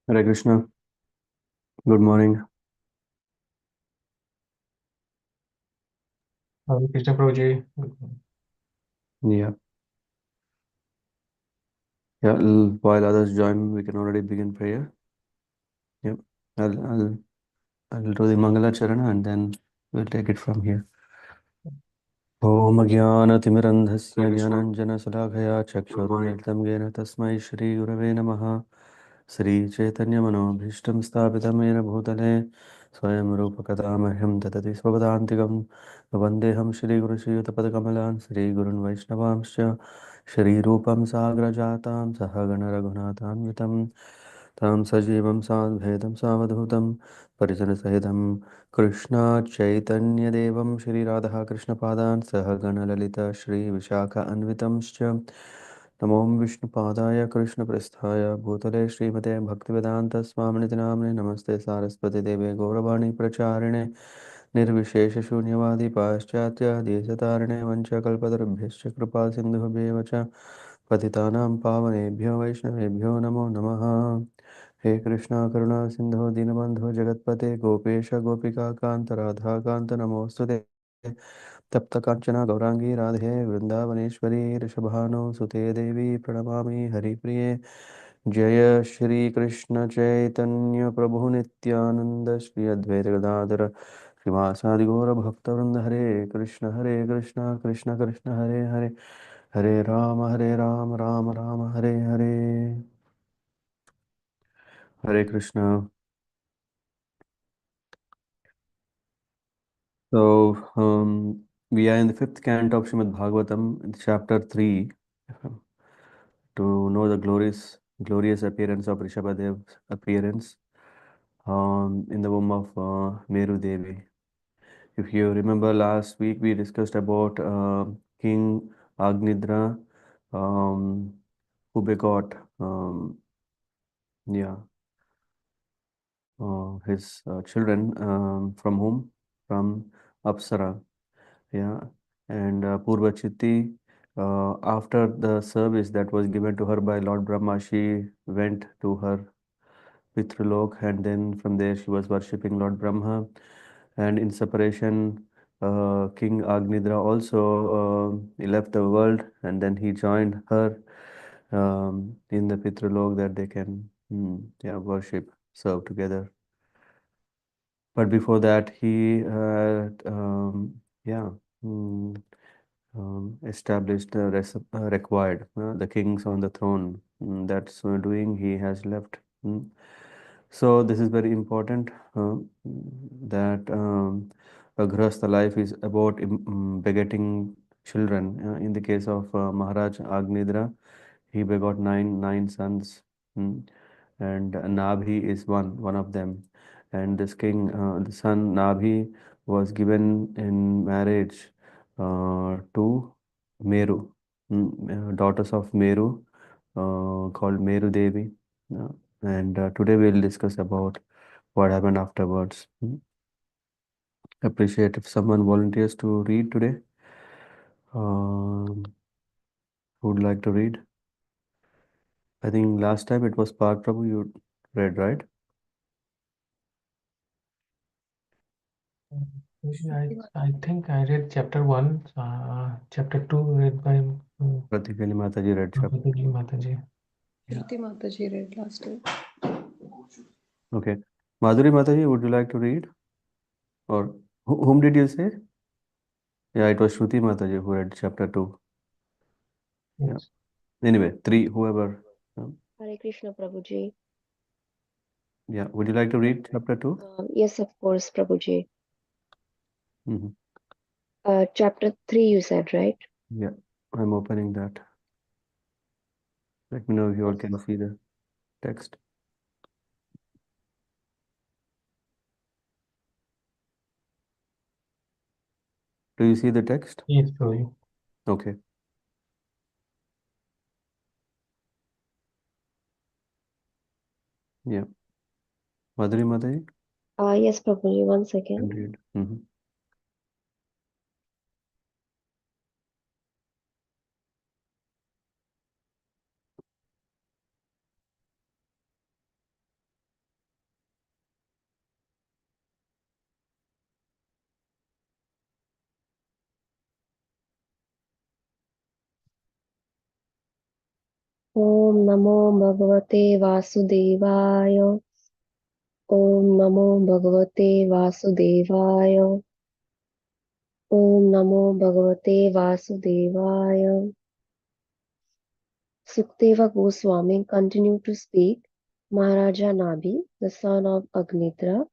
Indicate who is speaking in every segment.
Speaker 1: Hare Krishna. Good morning.
Speaker 2: Krishna Prabhuji.
Speaker 1: Yeah. While others join, we can already begin prayer. Yep. I'll do the Mangala Charana and then we'll take it from here. Om Jnana-timirandhasya Jnananjana-salakaya Chakshurunmilitam Yena Tasmai Shri Gurave Namaha. Shri Chaitanya Manobhishtam Sthapitam Yena Bhutale Swayam Rupa Kadamahyam Tatati Svabhadantikam Vandeham Shri Guru Shri Yutapad Shri Gurun Vaishnavamscha Shri Rupam Sagrajatam Sahagana Raghunathan Vitam Tam Sajivam Sadbhedam Savadhutam Parijana Sahitam Krishna Chaitanya Devam Shri Radha Krishna Padan Sahagana Lalita Shri Vishaka Anvitamscha Namo Vishnu Padaya Krishna Prasthaya Bhutale Srimate Bhaktivedanta Swamini Namne Namaste Saraswati Deve Gauravani Pracharine Nirvishesha Shunyavadi Paschatya Desatarine Vancha Kalpatarabhyascha Kripa Sindhu Bevacha Patitanam Pavanebhyo Vaishnavebhyo Namo Namaha He Krishna Karuna Sindhu Dinabandhu Jagatpate Gopesha Gopika Kanta Radha Kanta Namostute तप्त कांचना गौरांगी राधे वृंदावनेश्वरी ऋषभानु सुते देवी प्रणमामि हरिप्रिये जय श्री कृष्ण चैतन्य प्रभु नित्यानंद श्री अद्वैत गदाधर श्रीवासादि गौर भक्तवृंद हरे Krishna Krishna Krishna Hare Hare Hare Ram Ram Ram Hare Hare Hare Krishna. So, we are in the fifth canto of Śrīmad-Bhāgavatam, chapter 3, to know the glorious appearance of Rsabhadev's appearance in the womb of Meru Devi. If you remember, last week we discussed about King Agnidra, um, who begot yeah, his children from whom? From Apsara. Yeah, and Purva Chitti, after the service that was given to her by Lord Brahma, she went to her Pitrulok, and then from there she was worshipping Lord Brahma. And in separation, King Agnidra also he left the world, and then he joined her in the Pitrulok that they can yeah, worship, serve together. But before that, he had yeah. mm, established the required the kings on the throne. That's doing he has left. So this is very important that a grahastha life is about begetting children. In the case of Maharaj Agnidra, he begot nine sons, and Nabhi is one of them. And this king, the son Nabhi, was given in marriage to Meru, daughters of Meru, called Meru Devi. Uh, and today we'll discuss about what happened afterwards. Appreciate if someone volunteers to read today. Who would like to read? I think last time it was Park Prabhu you read, right?
Speaker 2: I think I read chapter 1, chapter 2 read by
Speaker 1: Pratikali Mataji read chapter.
Speaker 2: Mataji.
Speaker 3: Shruti Mataji read last time.
Speaker 1: Okay. Madhuri Mataji, would you like to read? Or whom did you say? Yeah, it was Shruti Mataji who read chapter 2.
Speaker 2: Yes.
Speaker 1: Yeah. Anyway, 3, whoever.
Speaker 4: Hare Krishna Prabhuji.
Speaker 1: Yeah, would you like to read chapter 2?
Speaker 4: Yes, of course, Prabhuji.
Speaker 1: Mm-hmm.
Speaker 4: Chapter 3, you said, right?
Speaker 1: Yeah, I'm opening that. Let me know if you all can see the text. Do you see the text?
Speaker 2: Yes, Prabhuji.
Speaker 1: Okay. Yeah. Madhuri Mataji,
Speaker 4: Yes, Prabhuji, one
Speaker 1: can
Speaker 4: second.
Speaker 1: read.
Speaker 4: Om Namo Bhagavate Vasudevaya. Om Namo Bhagavate Vasudevaya. Om Namo Bhagavate Vasudevaya. Sukdeva Goswami continued to speak. Maharaja Nabi, the son of Agnitra,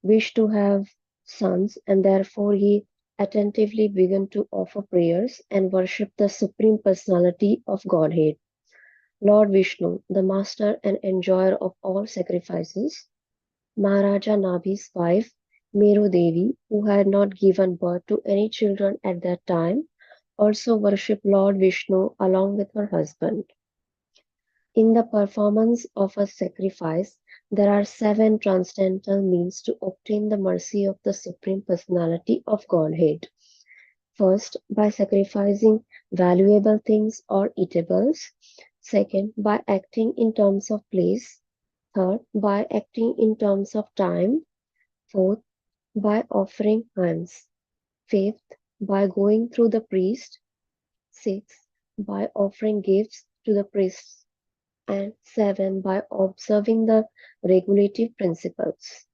Speaker 4: wished to have sons, and therefore he attentively began to offer prayers and worship the Supreme Personality of Godhead, Lord Vishnu, the master and enjoyer of all sacrifices. Maharaja Nabhi's wife, Meru Devi, who had not given birth to any children at that time, also worshipped Lord Vishnu along with her husband. In the performance of a sacrifice, there are 7 transcendental means to obtain the mercy of the Supreme Personality of Godhead. First, by sacrificing valuable things or eatables. Second, by acting in terms of place. Third, by acting in terms of time. Fourth, by offering hymns. Fifth, by going through the priest. Sixth, by offering gifts to the priests. And 7, by observing the regulative principles.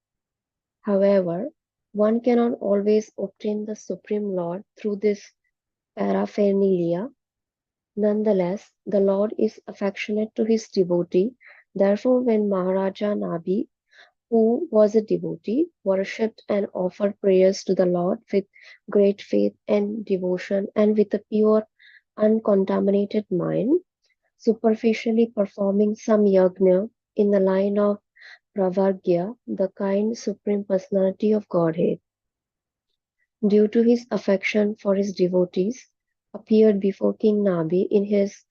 Speaker 4: However, one cannot always obtain the Supreme Lord through this paraphernalia. Nonetheless, the Lord is affectionate to his devotee. Therefore, when Maharaja Nabhi, who was a devotee, worshipped and offered prayers to the Lord with great faith and devotion and with a pure, uncontaminated mind, superficially performing some yajna in the line of Pravargya, the kind Supreme Personality of Godhead, due to his affection for his devotees, appeared before King Nabhi in his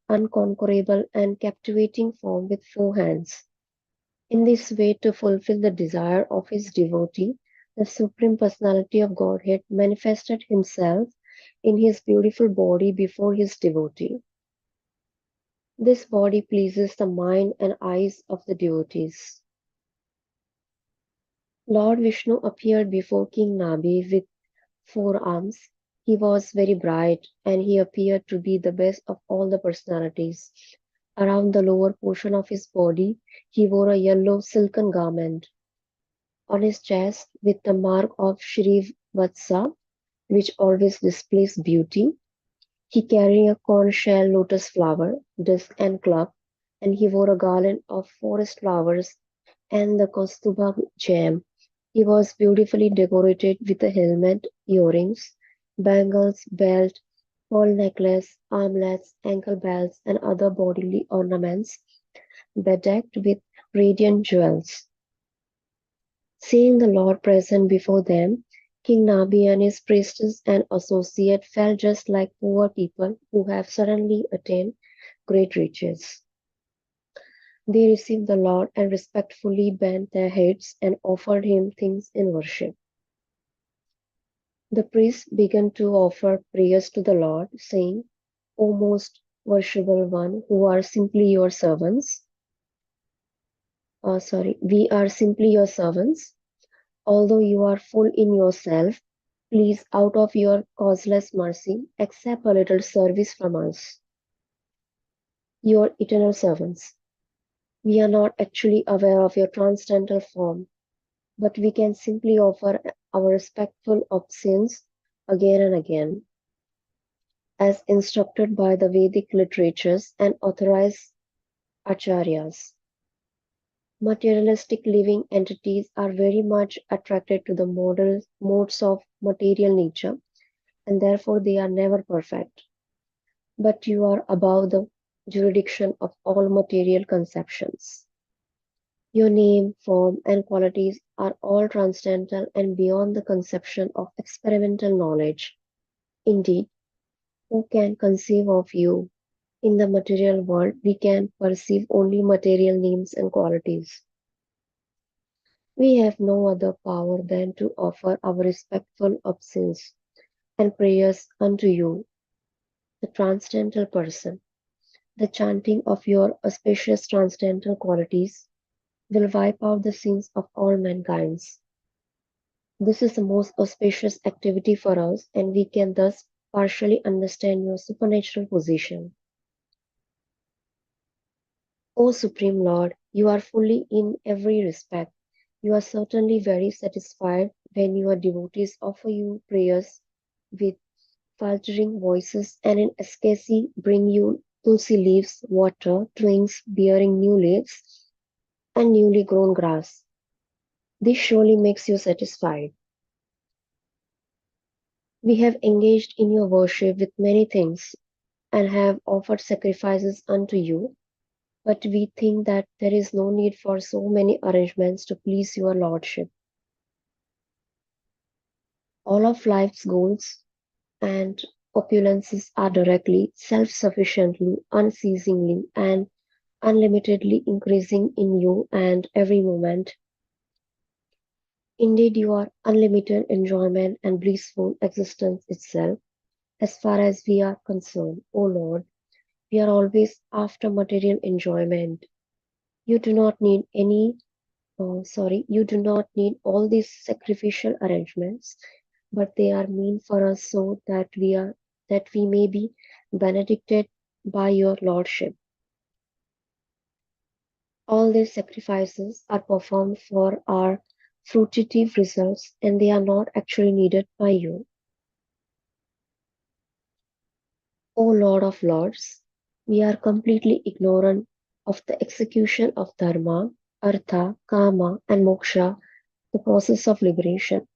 Speaker 4: unconquerable and captivating form with 4 hands. In this way, to fulfill the desire of his devotee, the Supreme Personality of Godhead manifested himself in his beautiful body before his devotee. This body pleases the mind and eyes of the devotees. Lord Vishnu appeared before King Nabhi with 4 arms. He was very bright, and he appeared to be the best of all the personalities. Around the lower portion of his body, he wore a yellow silken garment. On his chest, with the mark of Shrivatsa, which always displays beauty, he carried a corn shell lotus flower, disc and club, and he wore a garland of forest flowers and the Kaustubha gem. He was beautifully decorated with a helmet, earrings, bangles, belt, pearl necklace, armlets, ankle belts, and other bodily ornaments, bedecked with radiant jewels. Seeing the Lord present before them, King Nabhi and his priestess and associate felt just like poor people who have suddenly attained great riches. They received the Lord and respectfully bent their heads and offered him things in worship. The priests began to offer prayers to the Lord, saying, O most worshipable one, who are simply your servants. We are simply your servants. Although you are full in yourself, please, out of your causeless mercy, accept a little service from us, your eternal servants. We are not actually aware of your transcendental form, but we can simply offer our respectful obeisance again and again, as instructed by the Vedic literatures and authorized acharyas. Materialistic living entities are very much attracted to the modes of material nature, and therefore they are never perfect. But you are above the jurisdiction of all material conceptions. Your name, form, and qualities are all transcendental and beyond the conception of experimental knowledge. Indeed, who can conceive of you? In the material world, we can perceive only material names and qualities. We have no other power than to offer our respectful obeisance and prayers unto you, the transcendental person. The chanting of your auspicious transcendental qualities will wipe out the sins of all mankind. This is the most auspicious activity for us, and we can thus partially understand your supernatural position. O Supreme Lord, you are fully in every respect. You are certainly very satisfied when your devotees offer you prayers with faltering voices and in ecstasy bring you tulsi leaves, water, twigs bearing new leaves, and newly grown grass. This surely makes you satisfied. We have engaged in your worship with many things and have offered sacrifices unto you, but we think that there is no need for so many arrangements to please your lordship. All of life's goals and opulences are directly, self-sufficiently, unceasingly, and unlimitedly increasing in you and every moment. Indeed, you are unlimited enjoyment and blissful existence itself. As far as we are concerned, O Lord, we are always after material enjoyment. You do not need you do not need all these sacrificial arrangements, but they are meant for us so that we may be benedicted by your lordship. All these sacrifices are performed for our fruitive results, and they are not actually needed by you. O Lord of Lords, we are completely ignorant of the execution of dharma, artha, kama, and moksha, the process of liberation,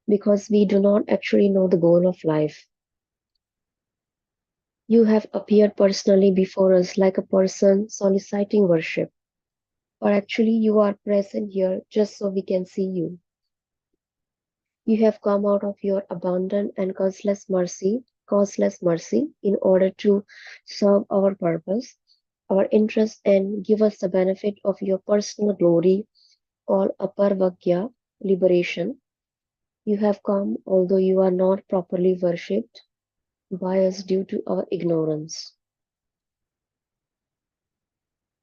Speaker 4: because we do not actually know the goal of life. You have appeared personally before us like a person soliciting worship, but actually you are present here just so we can see you. You have come out of your abundant and causeless mercy in order to serve our purpose, our interest, and give us the benefit of your personal glory called aparvagya, liberation. You have come although you are not properly worshipped by us due to our ignorance.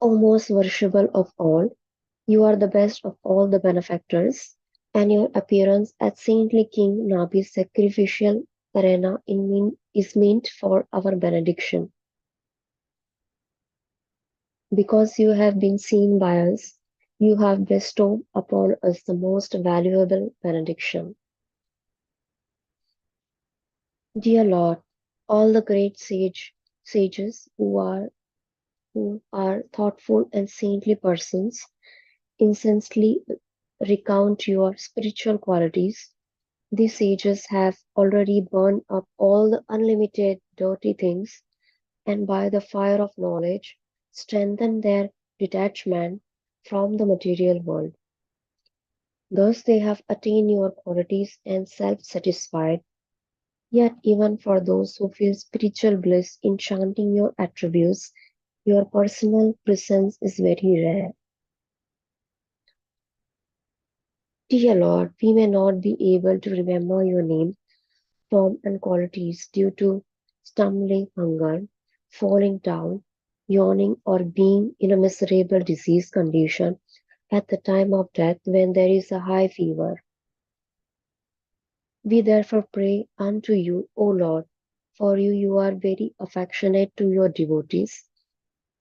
Speaker 4: O most worshipable of all, you are the best of all the benefactors, and your appearance at saintly King Nabi's sacrificial arena is meant for our benediction. Because you have been seen by us, you have bestowed upon us the most valuable benediction. Dear Lord, all the great sages who are thoughtful and saintly persons incessantly recount your spiritual qualities. These sages have already burned up all the unlimited dirty things, and by the fire of knowledge strengthened their detachment from the material world. Thus they have attained your qualities and self-satisfied. Yet even for those who feel spiritual bliss in chanting your attributes, your personal presence is very rare. Dear Lord, we may not be able to remember your name, form, and qualities due to stumbling, hunger, falling down, yawning, or being in a miserable disease condition at the time of death when there is a high fever. We therefore pray unto you, O Lord, for you are very affectionate to your devotees.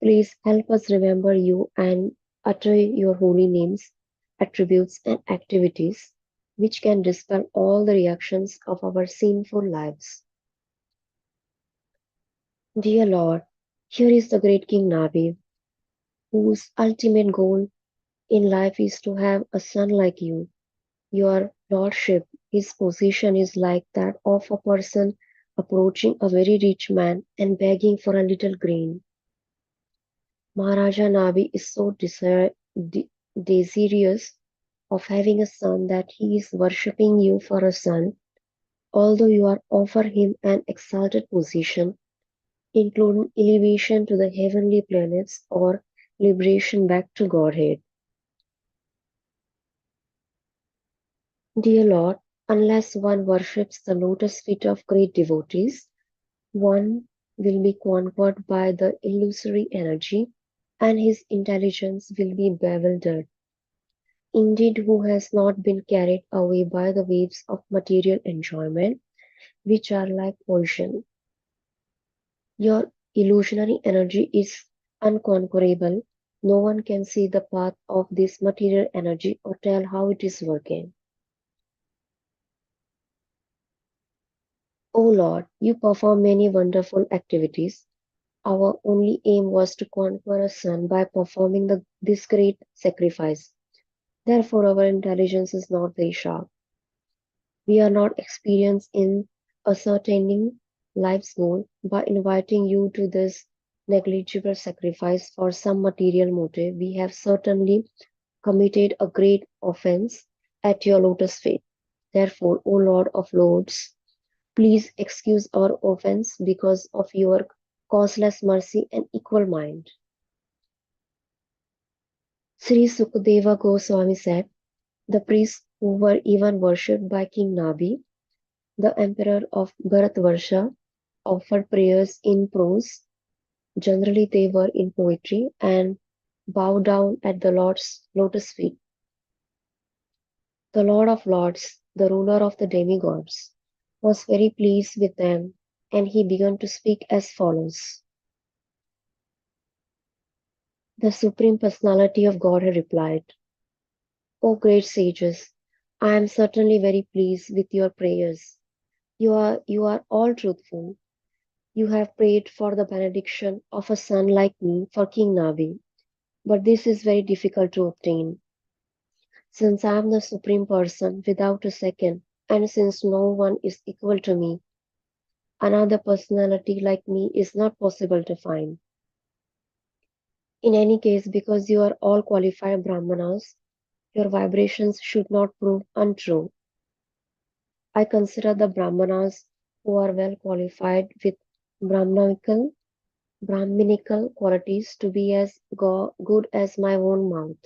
Speaker 4: Please help us remember you and utter your holy names, attributes, and activities, which can dispel all the reactions of our sinful lives. Dear Lord, here is the great King Nabi, whose ultimate goal in life is to have a son like you. Your lordship, his position is like that of a person approaching a very rich man and begging for a little grain. Maharaja Nabi is so desirous of having a son that he is worshipping you for a son, although you are offer him an exalted position, including elevation to the heavenly planets or liberation back to Godhead. Dear Lord, unless one worships the lotus feet of great devotees, one will be conquered by the illusory energy, and his intelligence will be bewildered. Indeed, who has not been carried away by the waves of material enjoyment, which are like ocean? Your illusionary energy is unconquerable, No one can see the path of this material energy or tell how it is working. O Lord, you perform many wonderful activities. Our only aim was to conquer a son by performing this great sacrifice. Therefore, our intelligence is not very sharp. We are not experienced in ascertaining life's goal. By inviting you to this negligible sacrifice for some material motive, we have certainly committed a great offense at your lotus feet. Therefore, O Lord of Lords, please excuse our offense because of your causeless mercy and equal mind. Sri Sukadeva Goswami said, the priests who were even worshipped by King Nabi, the emperor of Bharatvarsha, offered prayers in prose. Generally, they were in poetry and bowed down at the Lord's lotus feet. The Lord of Lords, the ruler of the demigods, was very pleased with them, and he began to speak as follows. The Supreme Personality of Godhead replied, O great sages, I am certainly very pleased with your prayers. You are all truthful. You have prayed for the benediction of a son like me for King Nabi, but this is very difficult to obtain. Since I am the Supreme Person without a second, and since no one is equal to me, another personality like me is not possible to find. In any case, because you are all qualified Brahmanas, your vibrations should not prove untrue. I consider the Brahmanas who are well qualified with Brahmanical qualities to be as good as my own mouth.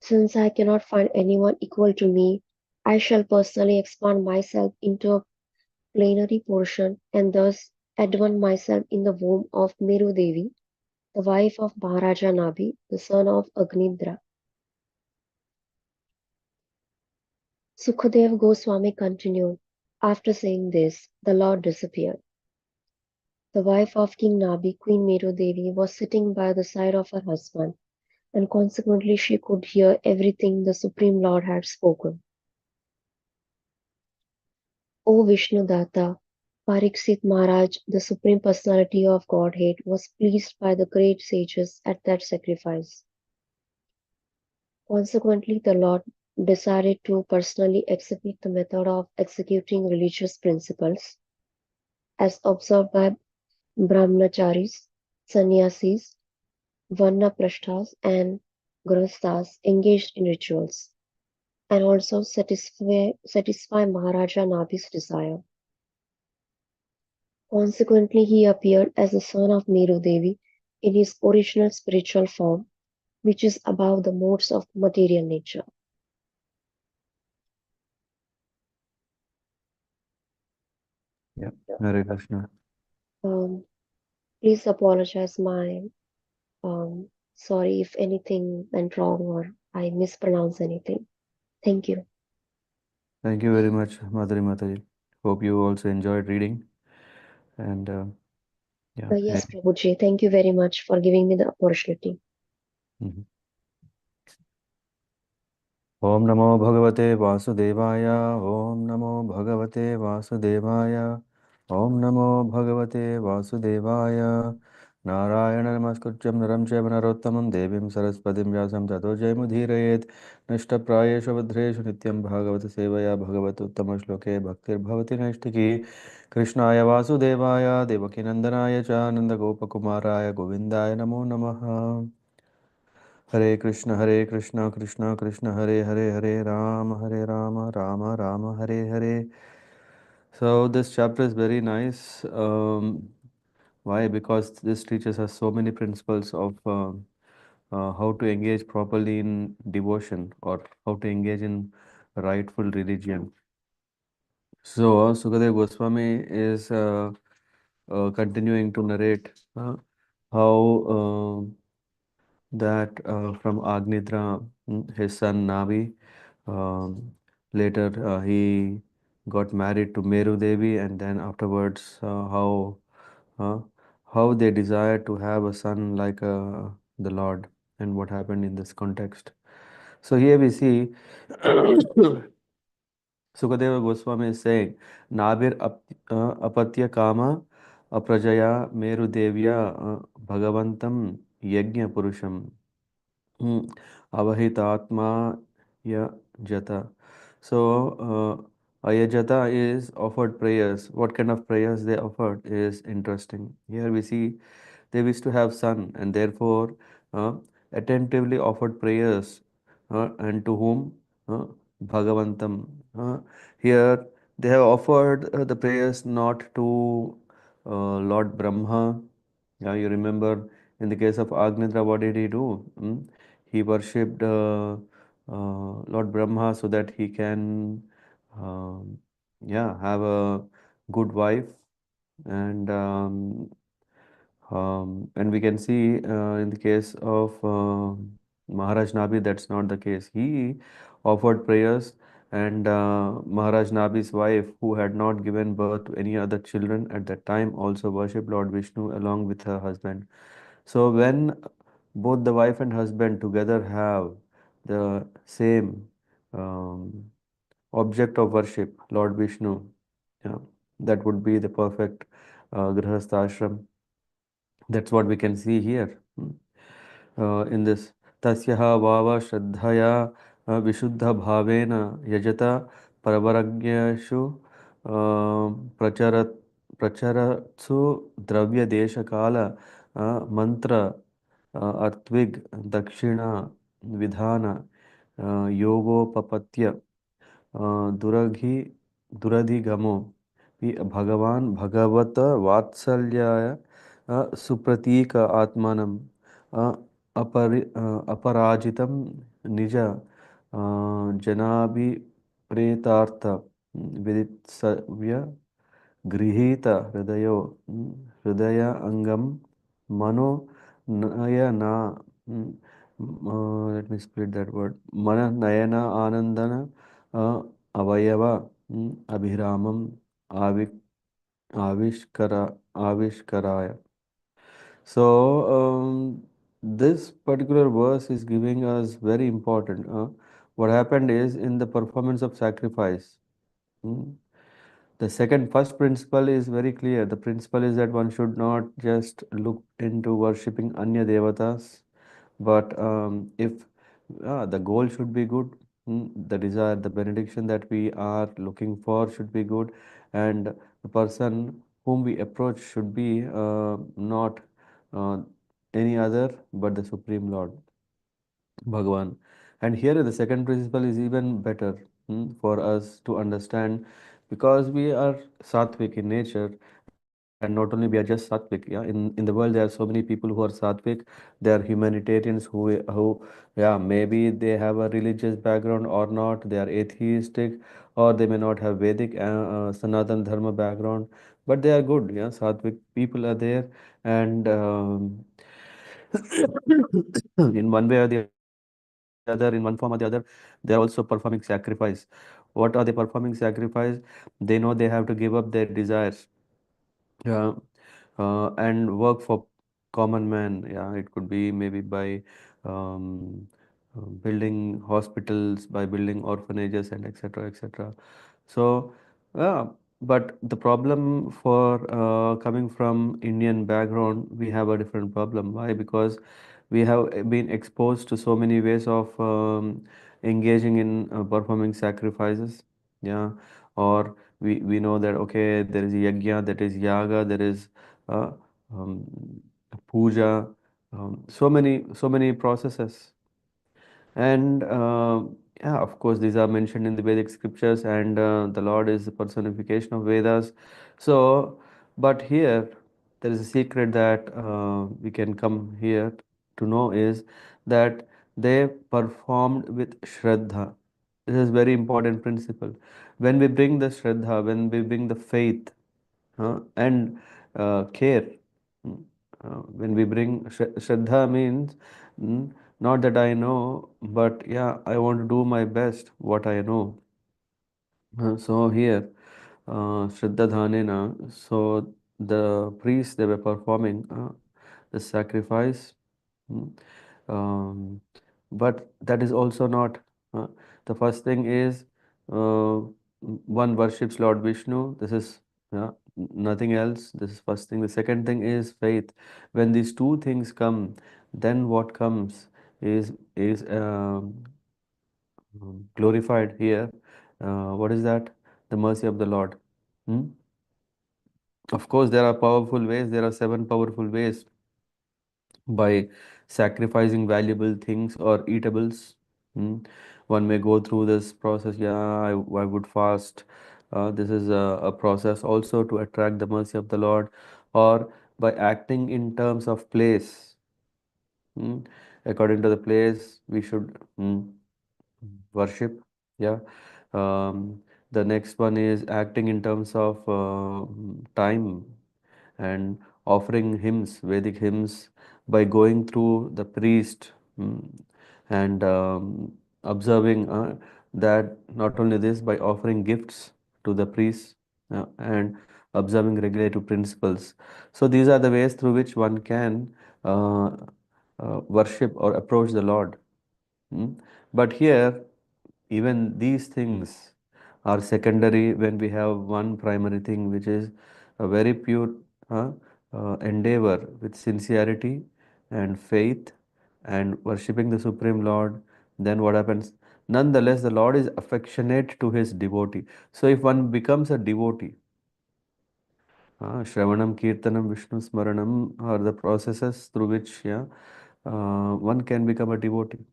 Speaker 4: Since I cannot find anyone equal to me, I shall personally expand myself into a plenary portion and thus advance myself in the womb of Meru Devi, the wife of Maharaja Nabi, the son of Agnidra. Sukadev Goswami continued. After saying this, the Lord disappeared. The wife of King Nabi, Queen Meru Devi, was sitting by the side of her husband, and consequently she could hear everything the Supreme Lord had spoken. O Vishnudatta, Pariksit Maharaj, the Supreme Personality of Godhead, was pleased by the great sages at that sacrifice. Consequently, the Lord decided to personally exhibit the method of executing religious principles as observed by Brahmacharis, Sannyasis, Vanaprashthas, and Grahasthas engaged in rituals, and also satisfy Maharaja Nabi's desire. Consequently, he appeared as the son of Meru Devi in his original spiritual form, which is above the modes of material nature.
Speaker 1: Yeah, Hare Krishna.
Speaker 4: Please apologize sorry if anything went wrong or I mispronounced anything. Thank you.
Speaker 1: Thank you very much, Madhuri Mataji. Hope you also enjoyed reading. And yeah.
Speaker 4: Yes, Prabhuji, thank you very much for giving me the opportunity.
Speaker 1: Mhm. Om Namo Bhagavate Vasudevaya. Om Namo Bhagavate Vasudevaya. Om Namo Bhagavate Vasudevaya. Narayana Namaskrithyam Naram Chaiva Narottamam Devim Saraswatim Vyasam Tato Jayamudhirayet Nishtaprayeshu Vadreshu Nityam Bhagavata Sevaya Bhagavata Uttama Shloke Bhaktir Bhavati Naishtiki Krishnaya Vasudevaya Devakinandanaya Cha Nanda Gopakumaraya Govindaya Namo Namaha. Hare Krishna, Krishna Krishna, Hare Hare, Hare Rama, Rama Rama, Hare Hare. So this chapter is very nice. Why? Because this teaches us so many principles of how to engage properly in devotion or how to engage in rightful religion. So Sukadev Goswami is continuing to narrate how that from Agnidra, his son Navi, um, later he got married to Meru Devi, and then afterwards uh, how they desire to have a son like the Lord, and what happened in this context. So here we see Sukadeva Goswami is saying, apatya kama aprajaya meru devya bhagavantam yajna purusham avahitatma ya jata. So ayajata is offered prayers. What kind of prayers they offered is interesting. Here we see they wish to have son, and therefore uh, attentively offered prayers. And to whom? Uh, Bhagavantam. Here they have offered the prayers not to Lord Brahma. Yeah, you remember in the case of Agnitra, what did he do? He worshipped Lord Brahma so that he can, yeah, have a good wife. And we can see in the case of Maharaj Nabi, that's not the case. He offered prayers, and Maharaj Nabi's wife, who had not given birth to any other children at that time, also worshipped Lord Vishnu along with her husband. So when both the wife and husband together have the same um, object of worship, Lord Vishnu, yeah, that would be the perfect Grihastha ashram. That's what we can see here in this. Tasyaha vava shraddhaya vishuddha bhavena yajata paravaраgyashu pracharat pracharatsu dravya desha kala mantra artvig dakshina vidhana योगोपपत्य दुरघि दुरधिगमो हि भगवान् भगवत वात्सल्याय सुप्रतीक आत्मानं अपराजितं निज जनाभिप्रेतार्थ विदित्सव्य गृहीत हृदयो हृदय अंगम मनो Naina let me split that word mana nayana anandana avayava abhiramam avik avishkara avishkaraya. So this particular verse is giving us very important what happened is in the performance of sacrifice. mm, the second first principle is very clear. The principle is that one should not just look into worshipping Anya Devatas, but if the goal should be good, the desire, the benediction that we are looking for should be good, and the person whom we approach should be not uh, any other but the Supreme Lord, Bhagavan. And here the second principle is even better for us to understand because we are sattvic in nature, and not only we are just sattvic. Yeah, in the world there are so many people who are sattvic. They are humanitarians who yeah, maybe they have a religious background or not. They are atheistic, or they may not have Vedic Sanatan Dharma background, but they are good. Yeah, sattvic people are there, and in one way or the other, in one form or the other, they are also performing sacrifice. What are they performing sacrifice? They know they have to give up their desires, yeah, and work for common man. Yeah, it could be maybe by um, building hospitals, by building orphanages, and etc. etc. So, yeah, but the problem for coming from Indian background, we have a different problem. Why? Because we have been exposed to so many ways of engaging in performing sacrifices. Yeah, or we know that okay, there is yajna, that is yaga, there is uh, um, puja, so many processes. And yeah, of course, these are mentioned in the Vedic scriptures, and the Lord is the personification of Vedas. So, but here there is a secret that we can come here to know is that they performed with Shraddha. This is very important principle. When we bring the Shraddha, when we bring the faith and care. Mm. When we bring Shraddha means not that I know, but yeah, I want to do my best what I know. So here, Shraddha Dhanena, so the priests, they were performing the sacrifice. mm, um, but that is also not uh, the first thing is uh, one worships Lord Vishnu. This is nothing else. This is first thing. The second thing is faith. When these two things come, then what comes is glorified here. What is that? The mercy of the Lord. Hmm? Of course, there are powerful ways. There are 7 powerful ways by sacrificing valuable things or eatables. Hmm. One may go through this process. Yeah, I would fast. This is a process also to attract the mercy of the Lord, or by acting in terms of place. Hmm. According to the place, we should worship. Yeah. Um, the next one is acting in terms of time and offering hymns, Vedic hymns, by going through the priest mm, and observing that not only this, by offering gifts to the priests and observing regulative principles. So these are the ways through which one can uh, worship or approach the Lord. Mm. But here, even these things are secondary when we have one primary thing, which is a very pure endeavor with sincerity and faith and worshipping the Supreme Lord. Then what happens? Nonetheless, the Lord is affectionate to his devotee. So if one becomes a devotee, Shravanam, Kirtanam, Vishnu Smaranam are the processes through which one can become a devotee.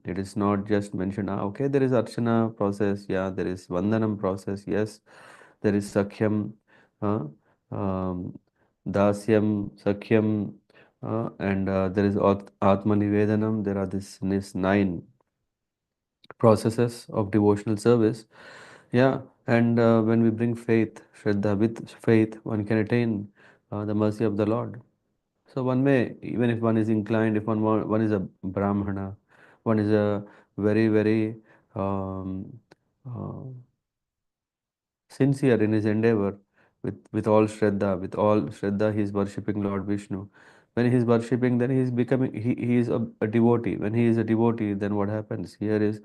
Speaker 1: It is not just mentioned, okay, there is Archana process, yeah, there is Vandanam process, yes, there is Sakhyam, uh, um, Dasyam, Sakhyam, and there is Atma Nivedanam. There are this 9 processes of devotional service. Yeah, and when we bring faith, Shraddha, with faith, one can attain the mercy of the Lord. So one may, even if one is inclined, if one is a Brahmana, one is a very um, uh, sincere in his endeavor, with all Shraddha, he is worshipping Lord Vishnu. When he is worshipping, then he is becoming, he is a devotee. When he is a devotee, then what happens? Here is,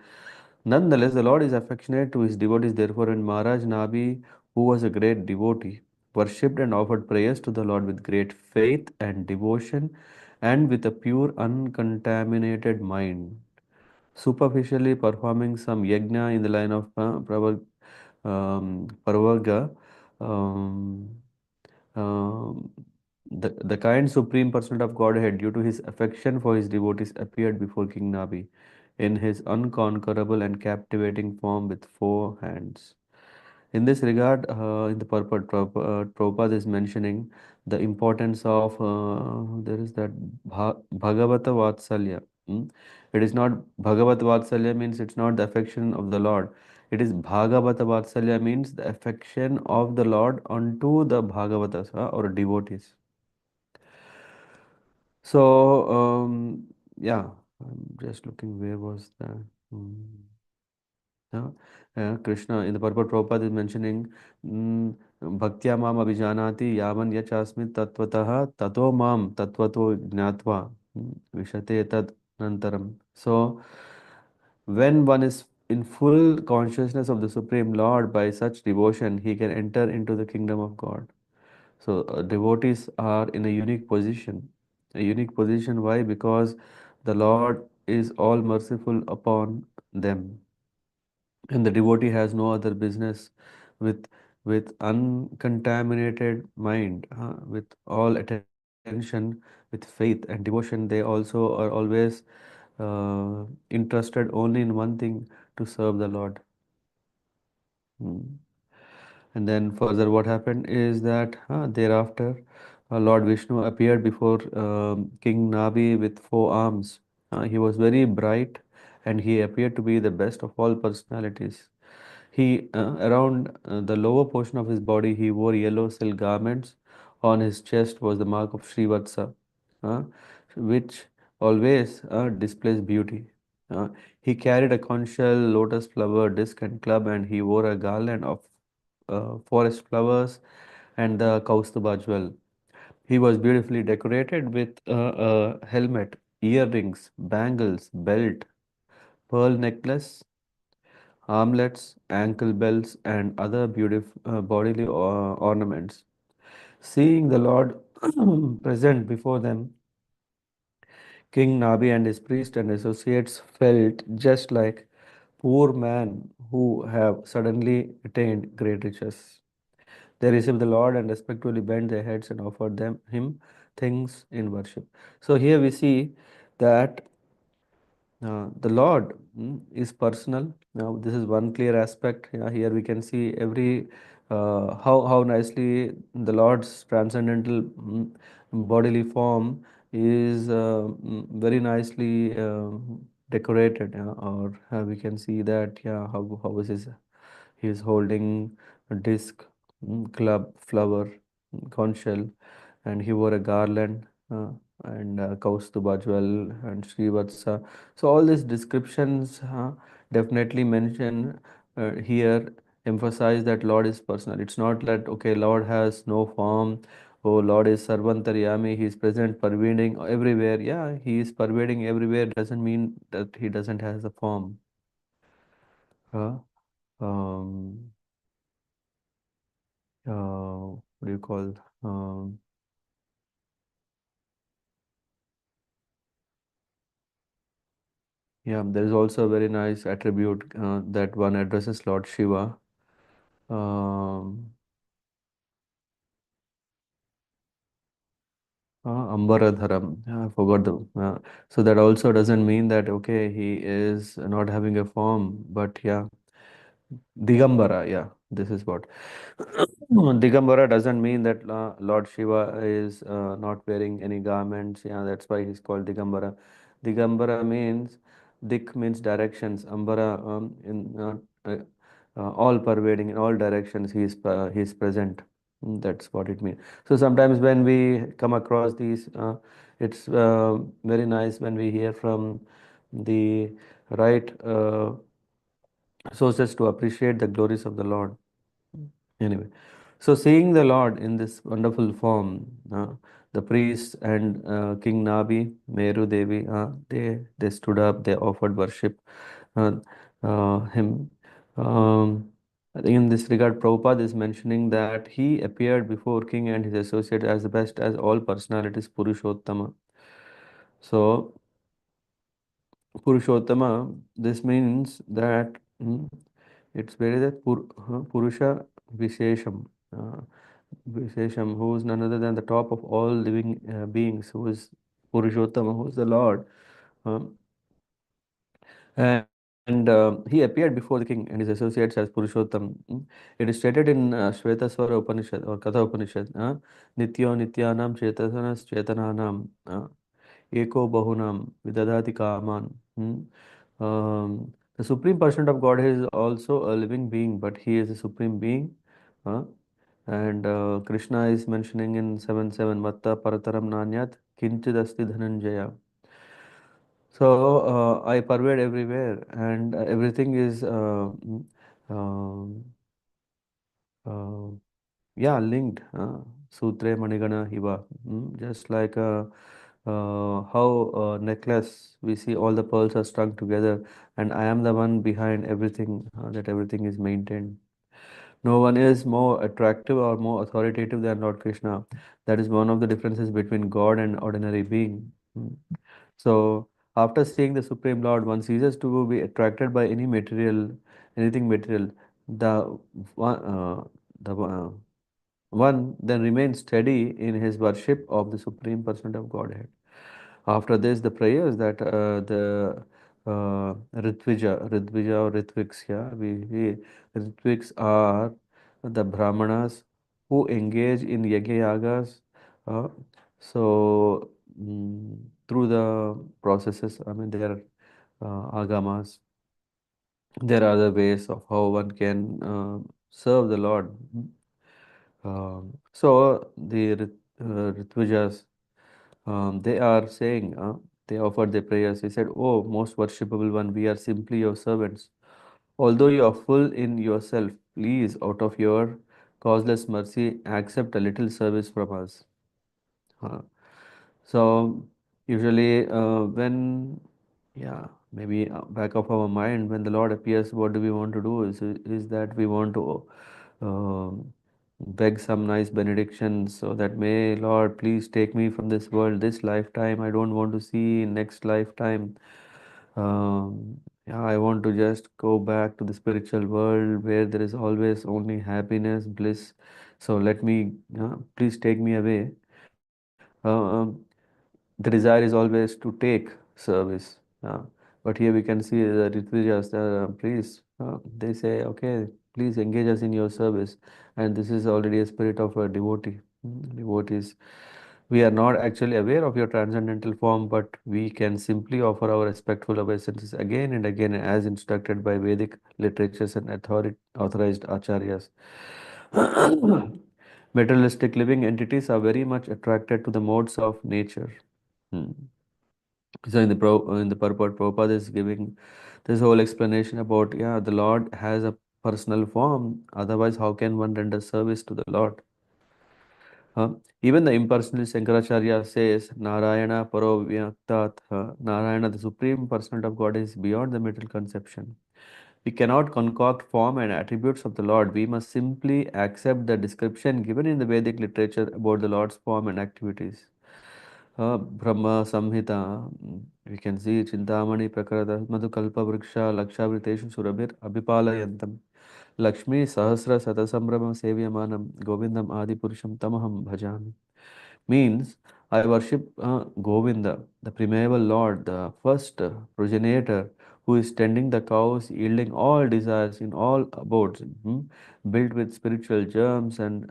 Speaker 1: nonetheless, the Lord is affectionate to his devotees. Therefore, when Maharaj Nabi, who was a great devotee, worshipped and offered prayers to the Lord with great faith and devotion and with a pure, uncontaminated mind, superficially performing some yajna in the line of Parvaga, um, um, the kind Supreme Person of Godhead, due to his affection for his devotees, appeared before King Nabi in his unconquerable and captivating form with 4 hands. In this regard, in the purport, Prabhupada is mentioning the importance of there is that Bhagavata Vatsalya. mm. It is not Bhagavata Vatsalya means it's not the affection of the Lord. It is Bhagavata Vatsalya means the affection of the Lord unto the Bhagavatas or devotees. So, yeah, I'm just looking where was that. Hmm. Yeah. Krishna in the purport Prabhupada is mentioning Bhaktya mam abhijanati yavan yachasmi tatvatah tato mam tatvato gnatva vishate tad nantaram. So when one is in full consciousness of the Supreme Lord by such devotion, he can enter into the kingdom of God. So devotees are in a unique position. A unique position, why? Because the Lord is all merciful upon them, and the devotee has no other business with uncontaminated mind, with all attention, with faith and devotion. They also are always interested only in one thing, to serve the Lord. Hmm. And then further, what happened is that thereafter, Lord Vishnu appeared before King Nabi with 4 arms. He was very bright, and he appeared to be the best of all personalities. He around the lower portion of his body, he wore yellow silk garments. On his chest was the mark of Srivatsa, uh, which always displays beauty. Uh, he carried a conch shell, lotus flower, disc, and club, and he wore a garland of forest flowers and the Kaustuba jewel. He was beautifully decorated with a helmet, earrings, bangles, belt, pearl necklace, armlets, ankle belts, and other beautiful bodily ornaments. Seeing the Lord present before them, King Nabi and his priest and associates felt just like poor men who have suddenly attained great riches. They received the Lord and respectfully bent their heads and offered him things in worship. So here we see that the Lord is personal. Now, this is one clear aspect. Here we can see every how nicely the Lord's transcendental bodily form is very nicely decorated. Or we can see that how is his he is holding a disc, club, flower, conch shell, and he wore a garland and Kaustuba jewel and Srivatsa. So all these descriptions definitely mention here emphasize that Lord is personal. It's not that okay, Lord has no form. Oh, Lord is Sarvantaryami. He is present, pervading everywhere. Yeah, He is pervading everywhere. Doesn't mean that He doesn't has a form. Uh, um, what do you call? Um, yeah, there is also a very nice attribute that one addresses Lord Shiva. Um, Ambaradharam. I forgot the. So that also doesn't mean that okay, he is not having a form, but yeah, Digambara. Yeah, this is what. Digambara doesn't mean that Lord Shiva is not wearing any garments. Yeah, that's why he's called Digambara. Digambara means Dik means directions. Ambara in all pervading in all directions. He is present. That's what it means. So sometimes when we come across these, it's very nice when we hear from the right sources to appreciate the glories of the Lord. Anyway, so seeing the Lord in this wonderful form, the priests and King Nabi, Meru Devi, they stood up, they offered worship uh, him. Um, I think in this regard, Prabhupada is mentioning that he appeared before King and his associate as the best as all personalities, Purushottama. So Purushottama, this means that it's very that Purusha Vishesham. Uh, Vishesham, who is none other than the top of all living beings, who is Purushottama, who is the Lord. Um, and he appeared before the king and his associates as Purushottam. It is stated in Shvetaswara Upanishad or Katha Upanishad, Nityo Nityanam Chetasanas Chetananam Eko Bahunam Vidadati Kaman. The Supreme Person of Godhead is also a living being, but he is a Supreme Being. Uh, and Krishna is mentioning in 7:7 Matta Parataram Nanyat Kinchid Asti Dhananjaya. So I pervade everywhere, and everything is um, uh, yeah linked. Sutre Manigana Hiva. Just like how necklace we see all the pearls are strung together, and I am the one behind everything. That everything is maintained. No one is more attractive or more authoritative than Lord Krishna. That is one of the differences between God and ordinary being. So, after seeing the Supreme Lord, one ceases to be attracted by anything material. The one, one then remains steady in his worship of the Supreme Person of Godhead. After this, the prayers that the Ritvija or Ritviks, yeah, Ritviks are the Brahmanas who engage in yagas. Uh, so, through the processes, I mean, there are agamas, there are other ways of how one can serve the Lord. So, the Ritvijas, they are saying, they offered their prayers. He said, "Oh, most worshipable one, we are simply your servants. Although you are full in yourself, please, out of your causeless mercy, accept a little service from us. So usually when, yeah, maybe back of our mind, when the Lord appears, what do we want to do is that we want to beg some nice benedictions, so that may Lord please take me from this world this lifetime. I don't want to see next lifetime. Yeah, I want to just go back to the spiritual world where there is always only happiness, bliss. So let me, please take me away. The desire is always to take service. But here we can see the Ritvijas, please, they say, okay, please engage us in your service. And this is already a spirit of a devotee. Devotees, we are not actually aware of your transcendental form, but we can simply offer our respectful obeisances again and again as instructed by Vedic literatures and authorized acharyas. Materialistic living entities are very much attracted to the modes of nature. Hmm. So in the purport, Prabhupada is giving this whole explanation about, yeah, the Lord has a personal form. Otherwise, how can one render service to the Lord? Even the impersonal Shankaracharya says, Narayana Parovyatat, Narayana, the supreme personality of God, is beyond the material conception. We cannot concoct form and attributes of the Lord. We must simply accept the description given in the Vedic literature about the Lord's form and activities. Brahma Samhita, we can see Chintamani Prakarata, Madhukalpa Vriksha, Lakshavritesh Surabhir, Abhipalayantam, Lakshmi Sahasra Satasambraham Sevyamanam, Govindam Adi Purusham Tamaham Bhajami. Means I worship Govinda, the primeval Lord, the first progenitor, who is tending the cows, yielding all desires in all abodes, built with spiritual gems and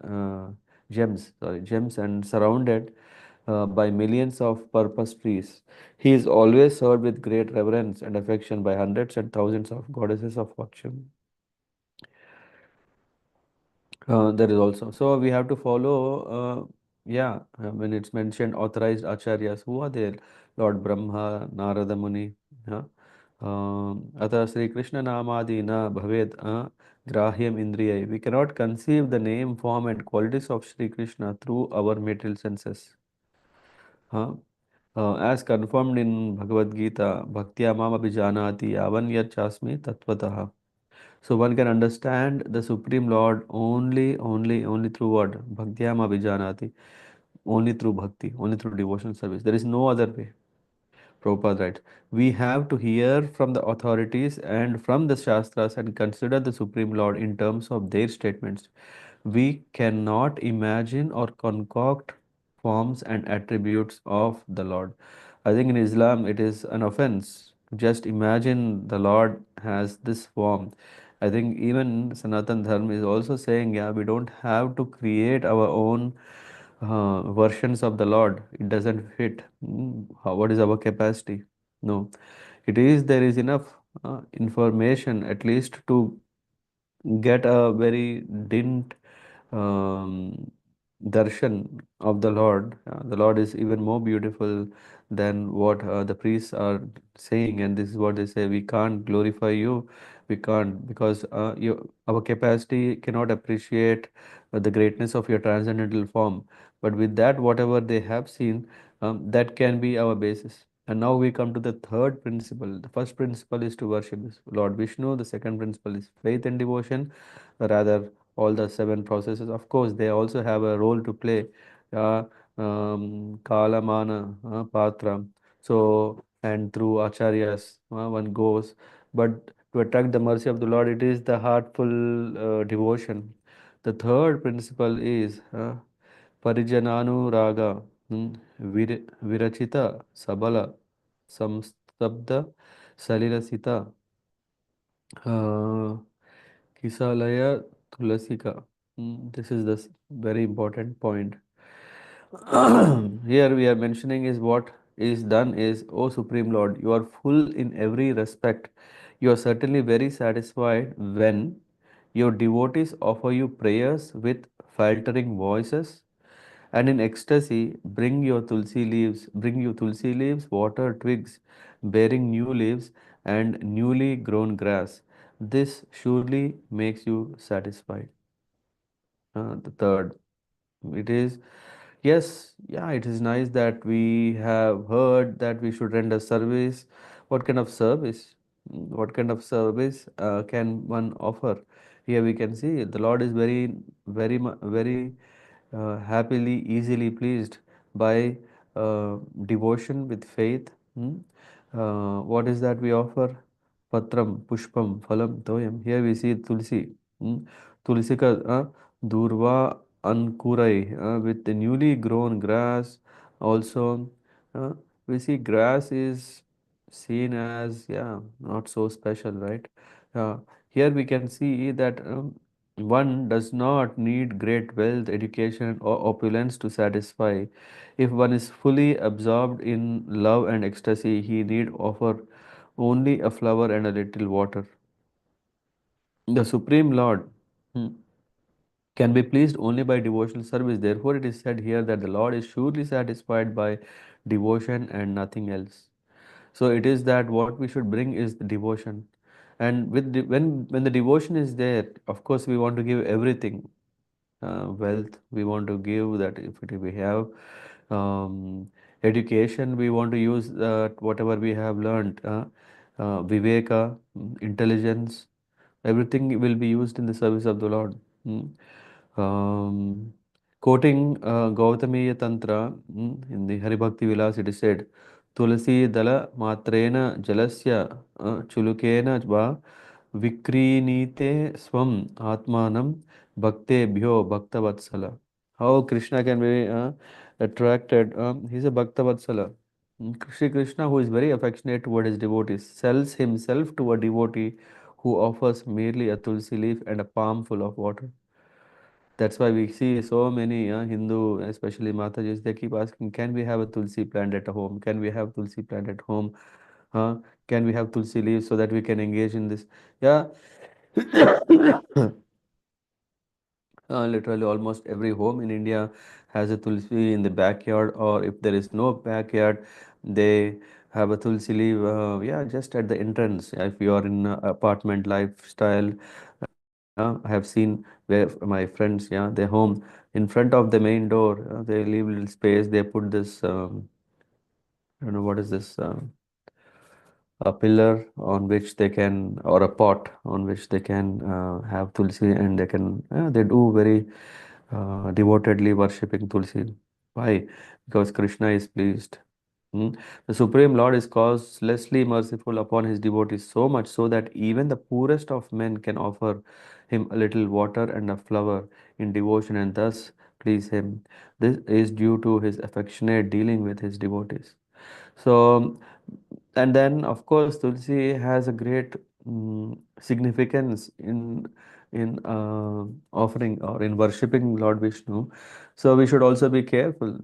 Speaker 1: surrounded by millions of purpose trees. He is always served with great reverence and affection by hundreds and thousands of goddesses of fortune. There is also. So we have to follow, when it's mentioned authorized acharyas, who are there? Lord Brahma, Narada Muni. Ata Sri Krishna Namadi na Bhaved Grahyam Indriyai. We cannot conceive the name, form, and qualities of Sri Krishna through our material senses. As confirmed in Bhagavad Gita, Bhaktya Mam Abhijanati Yavan Yat Chasmi Tattvataha. So one can understand the Supreme Lord only through what? Bhaktyam Abhijanati. Only through bhakti, only through devotional service. There is no other way. Prabhupada writes, we have to hear from the authorities and from the Shastras and consider the Supreme Lord in terms of their statements. We cannot imagine or concoct forms and attributes of the Lord. I think in Islam it is an offense. Just imagine the Lord has this form. I think even Sanatan Dharma is also saying, yeah, we don't have to create our own versions of the Lord. It doesn't fit. What is our capacity? No. There is enough information at least to get a very dint um, darshan of the Lord. The Lord is even more beautiful than what the priests are saying, and this is what they say: we can't glorify you, we can't, because our capacity cannot appreciate the greatness of your transcendental form. But with that, whatever they have seen, that can be our basis. And now we come to the third principle. The first principle is to worship Lord Vishnu. The second principle is faith and devotion, rather all the seven processes. Of course, they also have a role to play. Uh, Kala, Mana, Patra. So, and through acharyas, one goes. But to attract the mercy of the Lord, it is the heartful devotion. The third principle is Parijananuraga, Virachita, Sabala, Samstabda, Salilasita, uh, Kisalaya, Tulasika. This is the very important point. Here we are mentioning is what is done is, O Supreme Lord, you are full in every respect. You are certainly very satisfied when your devotees offer you prayers with faltering voices, and in ecstasy bring you tulsi leaves, water, twigs, bearing new leaves, and newly grown grass. This surely makes you satisfied. The third, it is, yes, yeah, it is nice that we have heard that we should render service. What kind of service? What kind of service can one offer? Here we can see the Lord is very happily, easily pleased by devotion with faith. What is that we offer? Patram, Pushpam, Phalam, Toyam. Here we see Tulsi. Hmm? Tulisika, Durva Ankurai, with the newly grown grass. Also, uh, we see grass is seen as, yeah, not so special, right? Here we can see that one does not need great wealth, education, or opulence to satisfy. If one is fully absorbed in love and ecstasy, he need offer only a flower and a little water. The Supreme Lord hmm, can be pleased only by devotional service. Therefore, it is said here that the Lord is surely satisfied by devotion and nothing else. So it is that what we should bring is the devotion, and when the devotion is there, of course we want to give everything, wealth we want to give that. If we have education, we want to use whatever we have learned, viveka, intelligence, everything will be used in the service of the Lord. Mm. Quoting Gautamiya Tantra, in the Hari Bhakti Vilas, it is said, Tulasi dala matrena jalasya chulukena va vikrinite swam atmanam bhaktebhyo bhaktavatsala. How Krishna can be attracted? He's a bhaktavatsala. Shri Krishna, who is very affectionate toward his devotees, sells himself to a devotee who offers merely a tulsi leaf and a palm full of water. That's why we see so many Hindu, especially Matajis, they keep asking, can we have a tulsi plant at home? Can we have tulsi plant at home? Huh? Can we have tulsi leaves so that we can engage in this? Yeah. Literally almost every home in India has a tulsi in the backyard, or if there is no backyard, they have a tulsi leaf, yeah, just at the entrance. If you are in apartment lifestyle, I have seen where my friends, yeah, their home, in front of the main door, they leave little space. They put this, I don't know what is this, a pillar on which they can, or a pot on which they can have tulsi, and they do very devotedly worshipping tulsi. Why? Because Krishna is pleased. Hmm? The Supreme Lord is causelessly merciful upon his devotees, so much so that even the poorest of men can offer him a little water and a flower in devotion and thus please him. This is due to his affectionate dealing with his devotees. So, and then of course, Tulsi has a great significance in offering or in worshipping Lord Vishnu. So we should also be careful.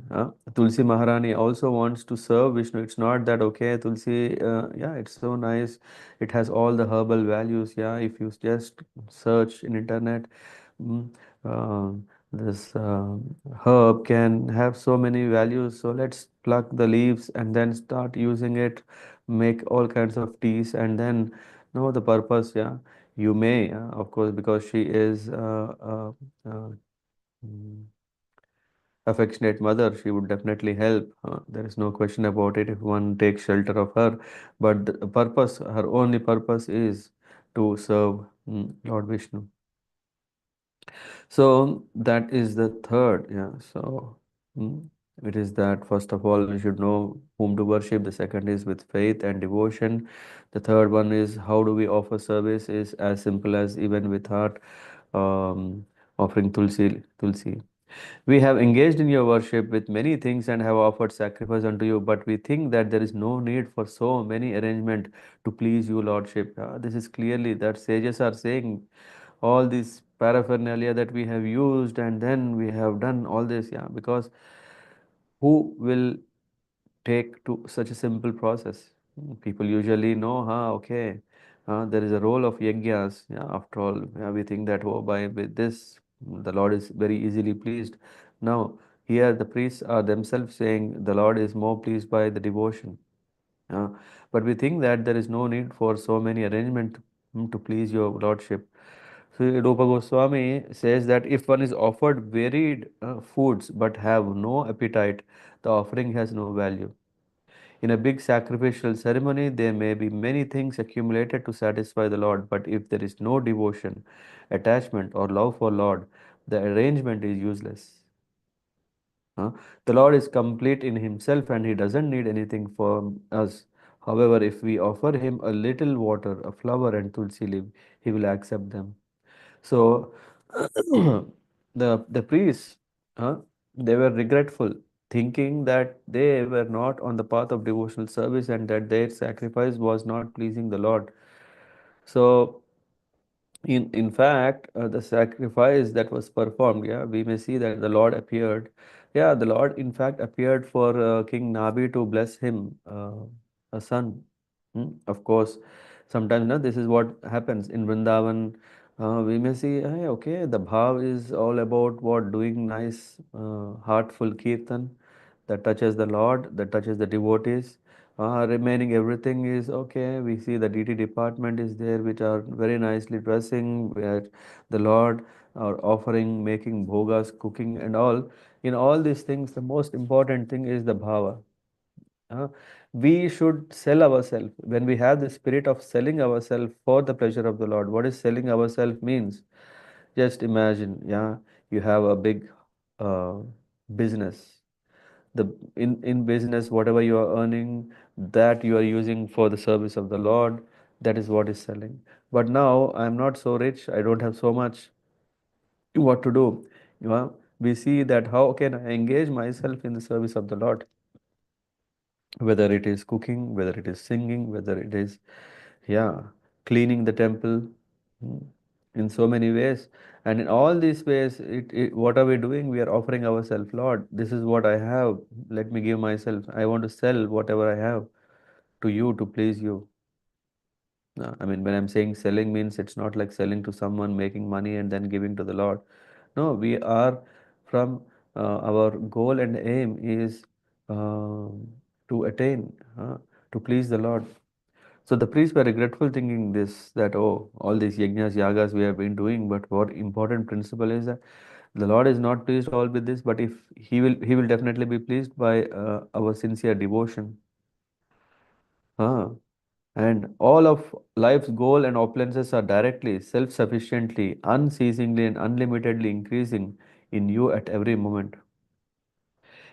Speaker 1: Tulsi Maharani also wants to serve Vishnu. It's not that okay, Tulsi, yeah, it's so nice. It has all the herbal values. Yeah, if you just search in internet, mm, uh, this herb can have so many values. So let's pluck the leaves and then start using it, make all kinds of teas, and then know the purpose. Yeah, you may, of course, because she is mm, affectionate mother, she would definitely help. There is no question about it if one takes shelter of her. But the purpose, her only purpose is to serve Lord Vishnu. So that is the third. Yeah. So mm, it is that first of all we should know whom to worship. The second is with faith and devotion. The third one is how do we offer service is as simple as even with heart, offering tulsi. We have engaged in your worship with many things and have offered sacrifice unto you, but we think that there is no need for so many arrangement to please you, Lordship. This is clearly that sages are saying all this paraphernalia that we have used and then we have done all this, yeah, because who will take to such a simple process? People usually know, okay, there is a role of yajnas. Yeah, after all, yeah, we think that by with this, the Lord is very easily pleased. Now, here the priests are themselves saying the Lord is more pleased by the devotion. Uh, but we think that there is no need for so many arrangement to please your Lordship. So Rupa Goswami says that if one is offered varied foods but have no appetite, the offering has no value. In a big sacrificial ceremony, there may be many things accumulated to satisfy the Lord, but if there is no devotion, attachment, or love for Lord, the arrangement is useless. The Lord is complete in Himself and He doesn't need anything from us. However, if we offer Him a little water, a flower, and tulsi leaf, He will accept them. So the priests, they were regretful, thinking that they were not on the path of devotional service and that their sacrifice was not pleasing the Lord. So in fact, the sacrifice that was performed, yeah, we may see that the Lord appeared. Yeah, the Lord in fact appeared for King Nabi to bless him a son. Of course, sometimes this is what happens in Vrindavan. We may see, hey, okay, the bhav is all about what doing nice, heartful kirtan that touches the Lord, that touches the devotees. Remaining everything is okay. We see the DT department is there, which are very nicely dressing, where the Lord are offering, making bhogas, cooking, and all. In all these things, the most important thing is the bhava. We should sell ourselves. When we have the spirit of selling ourselves for the pleasure of the Lord, what is selling ourselves means? Just imagine, yeah, you have a big uh, business. The in business, whatever you are earning, that you are using for the service of the Lord, that is what is selling. But now I'm not so rich, I don't have so much. What to do? We see that how can I engage myself in the service of the Lord, whether it is cooking, whether it is singing, whether it is, yeah, cleaning the temple, mm, in so many ways. And in all these ways, what are we doing? We are offering ourselves. Lord, this is what I have. Let me give myself. I want to sell whatever I have to you to please you. I mean, when I'm saying selling means it's not like selling to someone, making money and then giving to the Lord. No, we are from our goal and aim is to attain, to please the Lord. So the priests were regretful, thinking this, that, oh, all these yajnas, yagas we have been doing, but what important principle is that the Lord is not pleased all with this, but if He will definitely be pleased by our sincere devotion. And all of life's goal and opulences are directly, self-sufficiently, unceasingly, and unlimitedly increasing in you at every moment.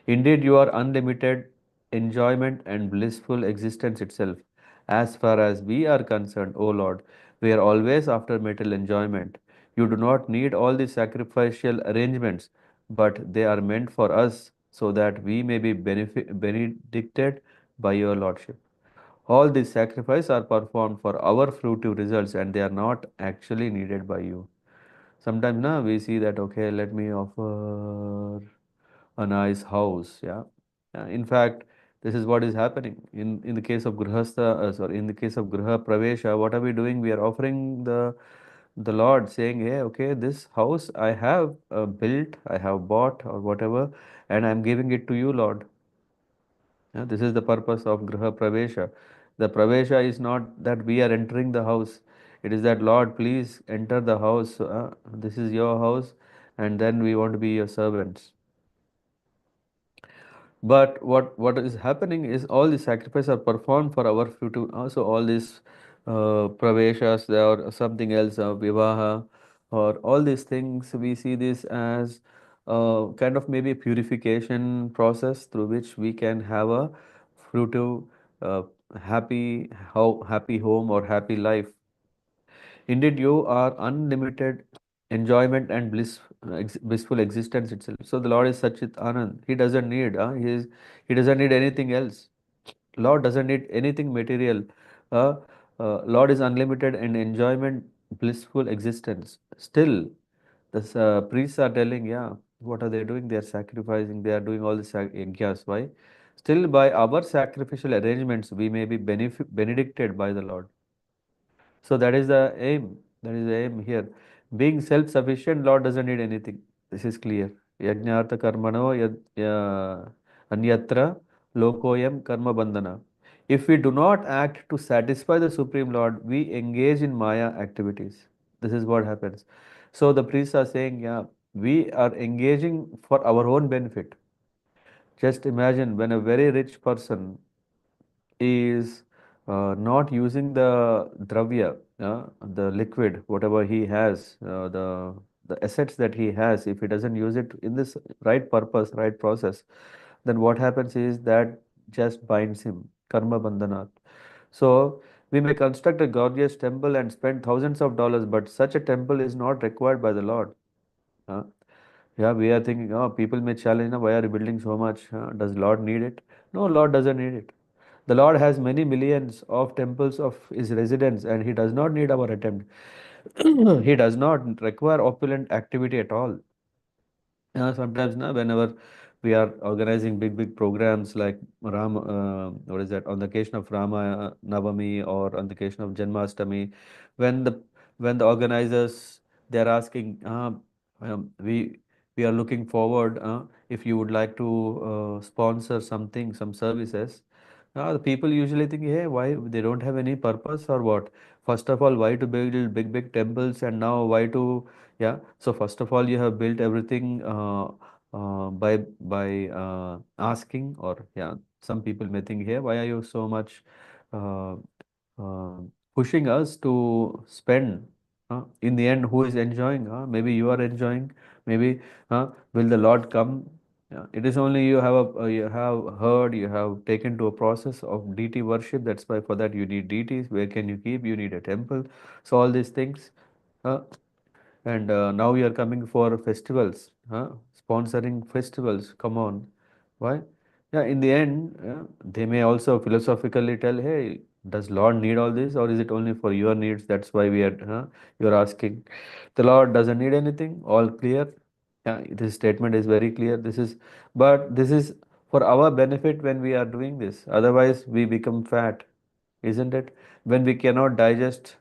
Speaker 1: Indeed, you are unlimited enjoyment and blissful existence itself. As far as we are concerned, O Lord, we are always after material enjoyment. You do not need all these sacrificial arrangements, but they are meant for us so that we may be benedicted by your Lordship. All these sacrifices are performed for our fruitive results and they are not actually needed by you. Sometimes now we see that, okay, let me offer a nice house. Yeah. In fact, this is what is happening in the case of grihastha, sorry, in the case of griha pravesha. What are we doing? We are offering the Lord, saying, hey, okay, this house I have built, I have bought, or whatever, and I'm giving it to you, Lord. Yeah, this is the purpose of griha pravesha. The pravesha is not that we are entering the house. It is that, Lord, please enter the house. This is your house, and then we want to be your servants. But what is happening is all the sacrifices are performed for our future. Also, all these praveshas or something else, vivaha, or all these things, we see this as kind of maybe a purification process through which we can have a fruitive, uh, happy home or happy life. Indeed, you are unlimited enjoyment and blissful existence itself. So the Lord is Sachit Anand. He doesn't need, he doesn't need anything else. Lord doesn't need anything material. Uh, Lord is unlimited and enjoyment, blissful existence. Still, the priests are telling, yeah, what are they doing? They are sacrificing. They are doing all the yajnas. Why? Still, by our sacrificial arrangements, we may be benedicted by the Lord. So that is the aim. That is the aim here. Being self-sufficient, Lord doesn't need anything. This is clear. Yajnartha karmano anyatra lokoyam karma bandhana. If we do not act to satisfy the Supreme Lord, we engage in Maya activities. This is what happens. So the priests are saying, yeah, we are engaging for our own benefit. Just imagine when a very rich person is not using the dravya, the liquid, whatever he has, the assets that he has, if he doesn't use it in this right purpose, right process, then what happens is that just binds him, karma bandhanat. So we may construct a gorgeous temple and spend thousands of dollars, but such a temple is not required by the Lord. Huh? Yeah, we are thinking, oh, people may challenge, why are you building so much? Does Lord need it? No, Lord doesn't need it. The Lord has many millions of temples of his residence and he does not need our attempt. He does not require opulent activity at all. Sometimes whenever we are organizing big programs like what is that, on the occasion of Rama Navami or on the occasion of Janmashtami, when the organizers, they are asking, we are looking forward, if you would like to sponsor something, some services. The people usually think, hey, why they don't have any purpose or what? First of all, why to build big temples, and now why to, yeah. So first of all, you have built everything by asking, or yeah. Some people may think, hey, why are you so much uh, uh, pushing us to spend? In the end, who is enjoying? Maybe you are enjoying. Maybe will the Lord come? Yeah. It is only you have heard, you have taken to a process of deity worship. That's why for that you need deities. Where can you keep? You need a temple. So all these things. Uh, and now you are coming for festivals, sponsoring festivals. Come on. Why? Yeah, in the end, they may also philosophically tell, hey, does Lord need all this, or is it only for your needs? That's why you're asking. The Lord doesn't need anything, all clear. Yeah, this statement is very clear. But this is for our benefit when we are doing this. Otherwise, we become fat, isn't it? When we cannot digest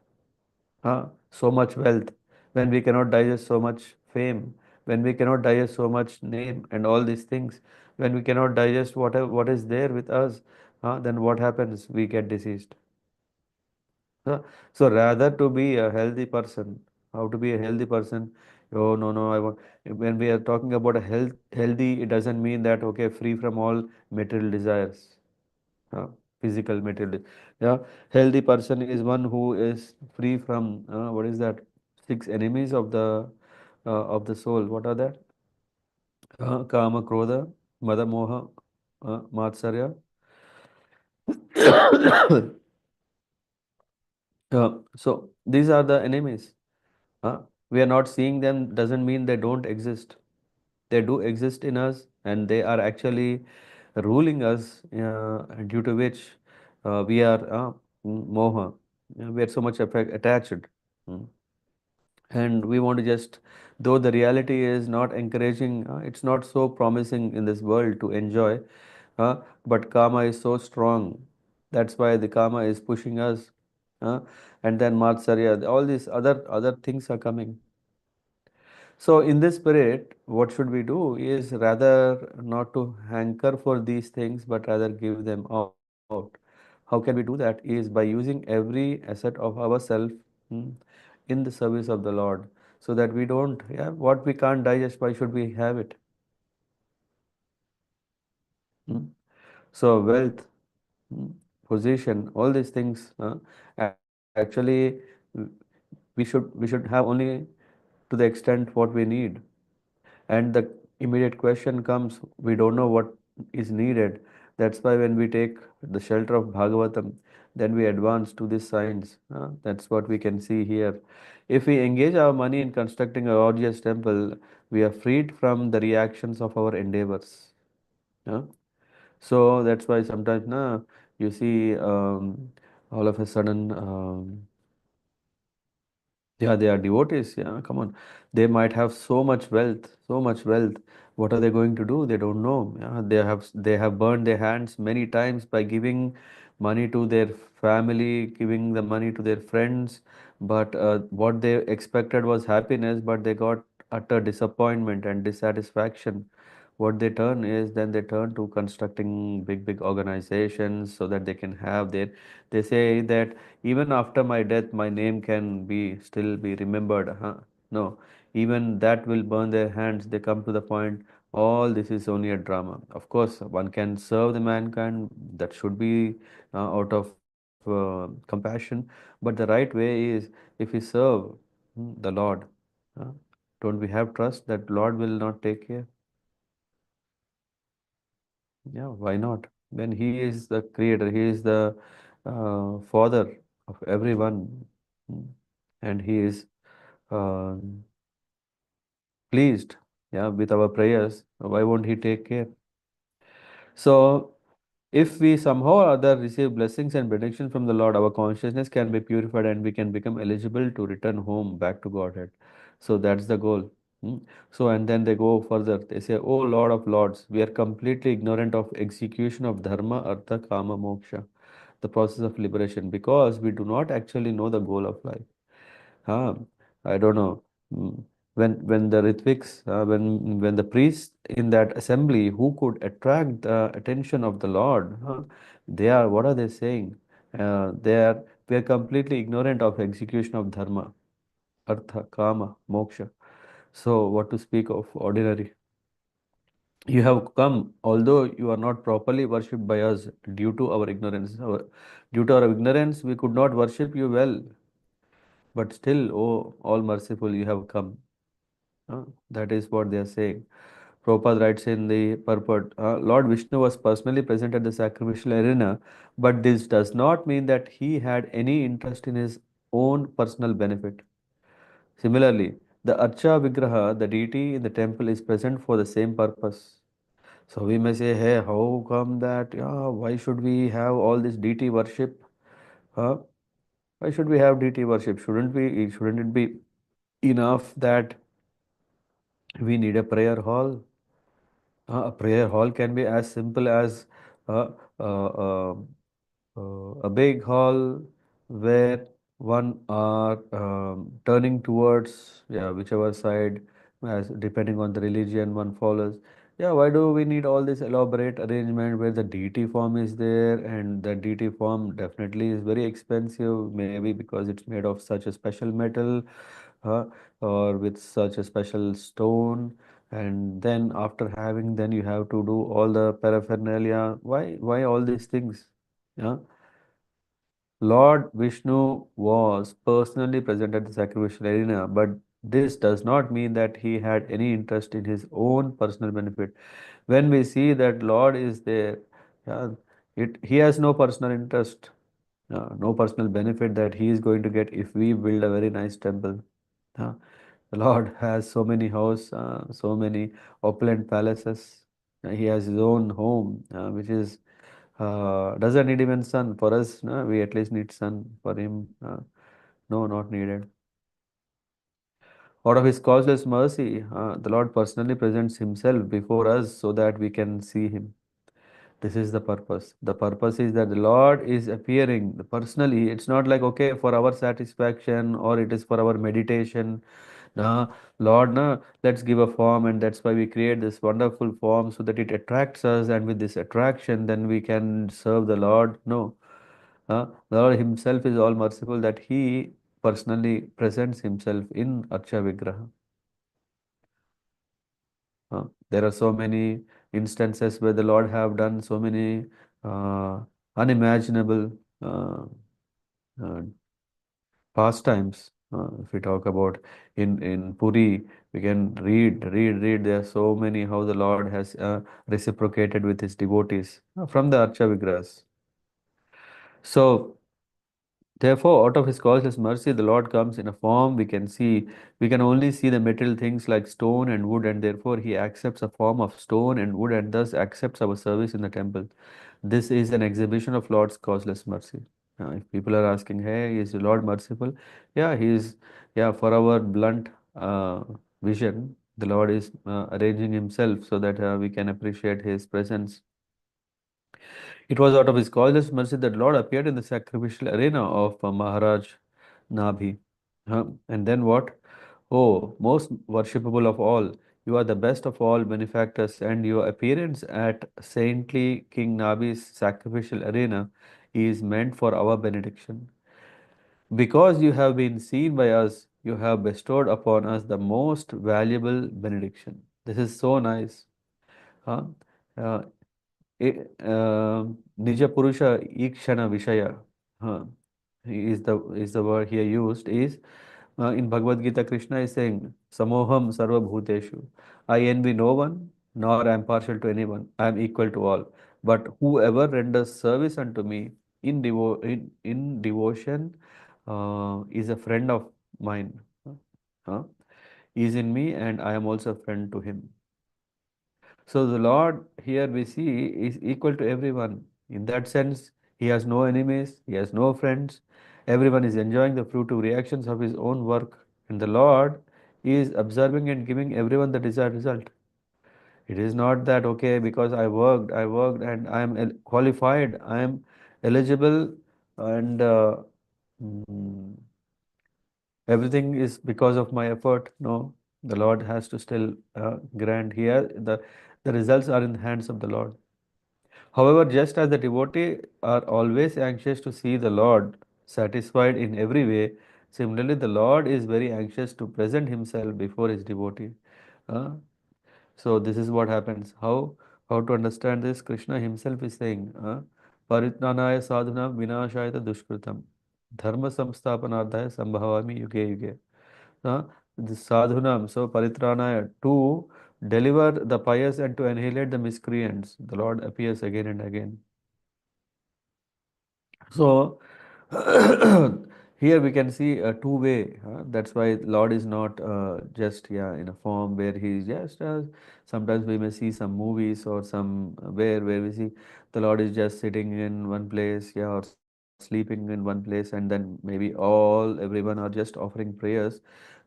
Speaker 1: so much wealth, when we cannot digest so much fame, when we cannot digest so much name and all these things, when we cannot digest what is there with us, then what happens? We get diseased. Uh, so rather to be a healthy person, how to be a healthy person? Oh no no, I want. When we are talking about a healthy, it doesn't mean that okay, free from all material desires. uh, Physical material. Yeah, healthy person is one who is free from what is that? Six enemies of the soul. What are that? Kama, Krodha, Mada, Moha, Matsarya. So these are the enemies. Uh, we are not seeing them doesn't mean they don't exist. They do exist in us, and they are actually ruling us, due to which we are moha. We are so much attached. Mm. And we want to just, though the reality is not encouraging, it's not so promising in this world to enjoy, but karma is so strong. That's why the karma is pushing us. Uh, and then Matsarya, all these other things are coming. So, in this spirit, what should we do is rather not to hanker for these things, but rather give them out. How can we do that? Is by using every asset of ourself, mm, in the service of the Lord, so that we don't, yeah, what we can't digest, why should we have it? Mm? So, wealth, mm, position, all these things, actually, we should have only to the extent what we need. And the immediate question comes, we don't know what is needed. That's why when we take the shelter of Bhagavatam, then we advance to this science. That's what we can see here. If we engage our money in constructing a gorgeous temple, we are freed from the reactions of our endeavors. uh. So that's why sometimes you see, all of a sudden, yeah, they are devotees. Yeah, come on. They might have so much wealth, so much wealth. What are they going to do? They don't know. Yeah, they have burned their hands many times by giving money to their family, giving the money to their friends. But what they expected was happiness, but they got utter disappointment and dissatisfaction. what they turn is, then they turn to constructing big organizations so that they can have their, they say that even after my death, my name can be still be remembered. Huh? No, even that will burn their hands. They come to the point, all this is only a drama. Of course, one can serve the mankind, that should be out of compassion, but the right way is if we serve the Lord, uh, don't we have trust that Lord will not take care? Yeah, why not? When He is the creator, He is the father of everyone, mm, and He is uh, pleased, yeah, with our prayers. Why won't He take care? So, if we somehow or other receive blessings and benediction from the Lord, our consciousness can be purified and we can become eligible to return home back to Godhead. So that's the goal. Hmm. So, and then they go further. They say, "Oh Lord of Lords, we are completely ignorant of execution of dharma, artha, kama, moksha, the process of liberation, because we do not actually know the goal of life." Huh? I don't know. Mm. When the Ritviks, when the priests in that assembly who could attract the attention of the Lord, huh, they are, what are they saying? We are completely ignorant of execution of dharma, artha, kama, moksha. So what to speak of ordinary? You have come, although you are not properly worshipped by us due to our ignorance. Due to our ignorance, we could not worship you well, but still, oh, all merciful, you have come. That is what they are saying. Prabhupada writes in the purport, Lord Vishnu was personally present at the sacrificial arena, but this does not mean that he had any interest in his own personal benefit. Similarly, the Archa Vigraha, the deity in the temple, is present for the same purpose. So we may say, hey, how come that? Yeah, why should we have all this deity worship? Huh? Why should we have deity worship? Shouldn't it be enough that we need a prayer hall? A prayer hall can be as simple as uh, uh, uh, a big hall where one are turning towards, yeah, whichever side, as depending on the religion one follows. Yeah, why do we need all this elaborate arrangement where the deity form is there, and the deity form definitely is very expensive, maybe because it's made of such a special metal, uh, or with such a special stone, and then after having, then you have to do all the paraphernalia. Why all these things? Yeah. Lord Vishnu was personally present at the sacrificial arena, but this does not mean that he had any interest in his own personal benefit. When we see that Lord is there, yeah, he has no personal interest, no personal benefit that he is going to get if we build a very nice temple. Uh, the Lord has so many houses, so many opulent palaces. He has his own home, which is doesn't need even sun. For us, no, we at least need sun. For him, no, not needed. Out of his causeless mercy, the Lord personally presents himself before us so that we can see him. This is the purpose. The purpose is that the Lord is appearing personally. It's not like, okay, for our satisfaction or it is for our meditation. Lord, let's give a form, and that's why we create this wonderful form so that it attracts us, and with this attraction, then we can serve the Lord. No, the Lord Himself is all merciful that He personally presents Himself in Archa Vigraha. There are so many instances where the Lord have done so many uh, unimaginable uh, uh, pastimes. If we talk about in Puri, we can read. There are so many how the Lord has reciprocated with His devotees from the Archa Vigrahas. So, therefore, out of His causeless mercy, the Lord comes in a form we can see. We can only see the material things like stone and wood, and therefore He accepts a form of stone and wood, and thus accepts our service in the temple. This is an exhibition of Lord's causeless mercy. If people are asking, "Hey, is the Lord merciful?" Yeah, He is. Yeah, for our blunt vision, the Lord is arranging Himself so that we can appreciate His presence. It was out of His causeless mercy that Lord appeared in the sacrificial arena of Maharaj Nabhi. And then what? Oh, most worshipable of all, You are the best of all benefactors, and your appearance at saintly King Nabi's sacrificial arena is meant for our benediction. Because you have been seen by us, you have bestowed upon us the most valuable benediction. This is so nice. Huh? Uh, Nija Purusha Ikshana Vishaya. Huh? Is the word here used is in Bhagavad Gita, Krishna is saying, Samoham Sarva Bhuteshu. I envy no one, nor am partial to anyone. I am equal to all. But whoever renders service unto me in devotion is a friend of mine. Huh? He is in me, and I am also a friend to him. So the Lord here we see is equal to everyone. In that sense, he has no enemies, he has no friends. Everyone is enjoying the fruitive reactions of his own work. And the Lord is observing and giving everyone the desired result. It is not that, okay, because I worked and I am qualified, I am eligible, and mm, everything is because of my effort. No, the Lord has to still grant here. The results are in the hands of the Lord. However, just as the devotee are always anxious to see the Lord satisfied in every way, similarly, the Lord is very anxious to present Himself before His devotee. Uh, so this is what happens. How to understand this? Krishna Himself is saying, Paritranaya sadhunam vinashayata dushkritam dharma samsthapanardhaya sambhavami yuge yuge. Uh, the sadhunam, so paritranaya, to deliver the pious and to annihilate the miscreants. The Lord appears again and again. So here we can see a two-way. That's why Lord is not just in a form where He is just. Sometimes we may see some movies or some where we see the Lord is just sitting in one place, or sleeping in one place, and then maybe everyone are just offering prayers.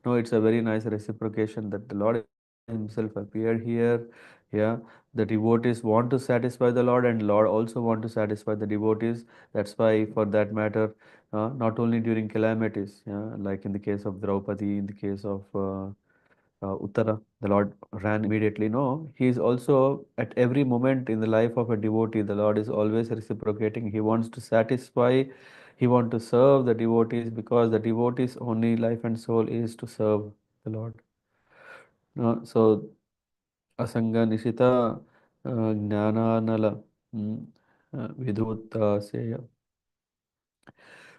Speaker 1: No, it's a very nice reciprocation that the Lord Himself appeared here. Yeah, the devotees want to satisfy the Lord, and Lord also want to satisfy the devotees. That's why, for that matter, not only during calamities, like in the case of Draupadi, in the case of Uttara, the Lord ran immediately. No, He is also at every moment in the life of a devotee. The Lord is always reciprocating. He wants to satisfy, He wants to serve the devotees because the devotees' only life and soul is to serve the Lord. So, Asanga Nishita Jnananala Vidhuta Seya.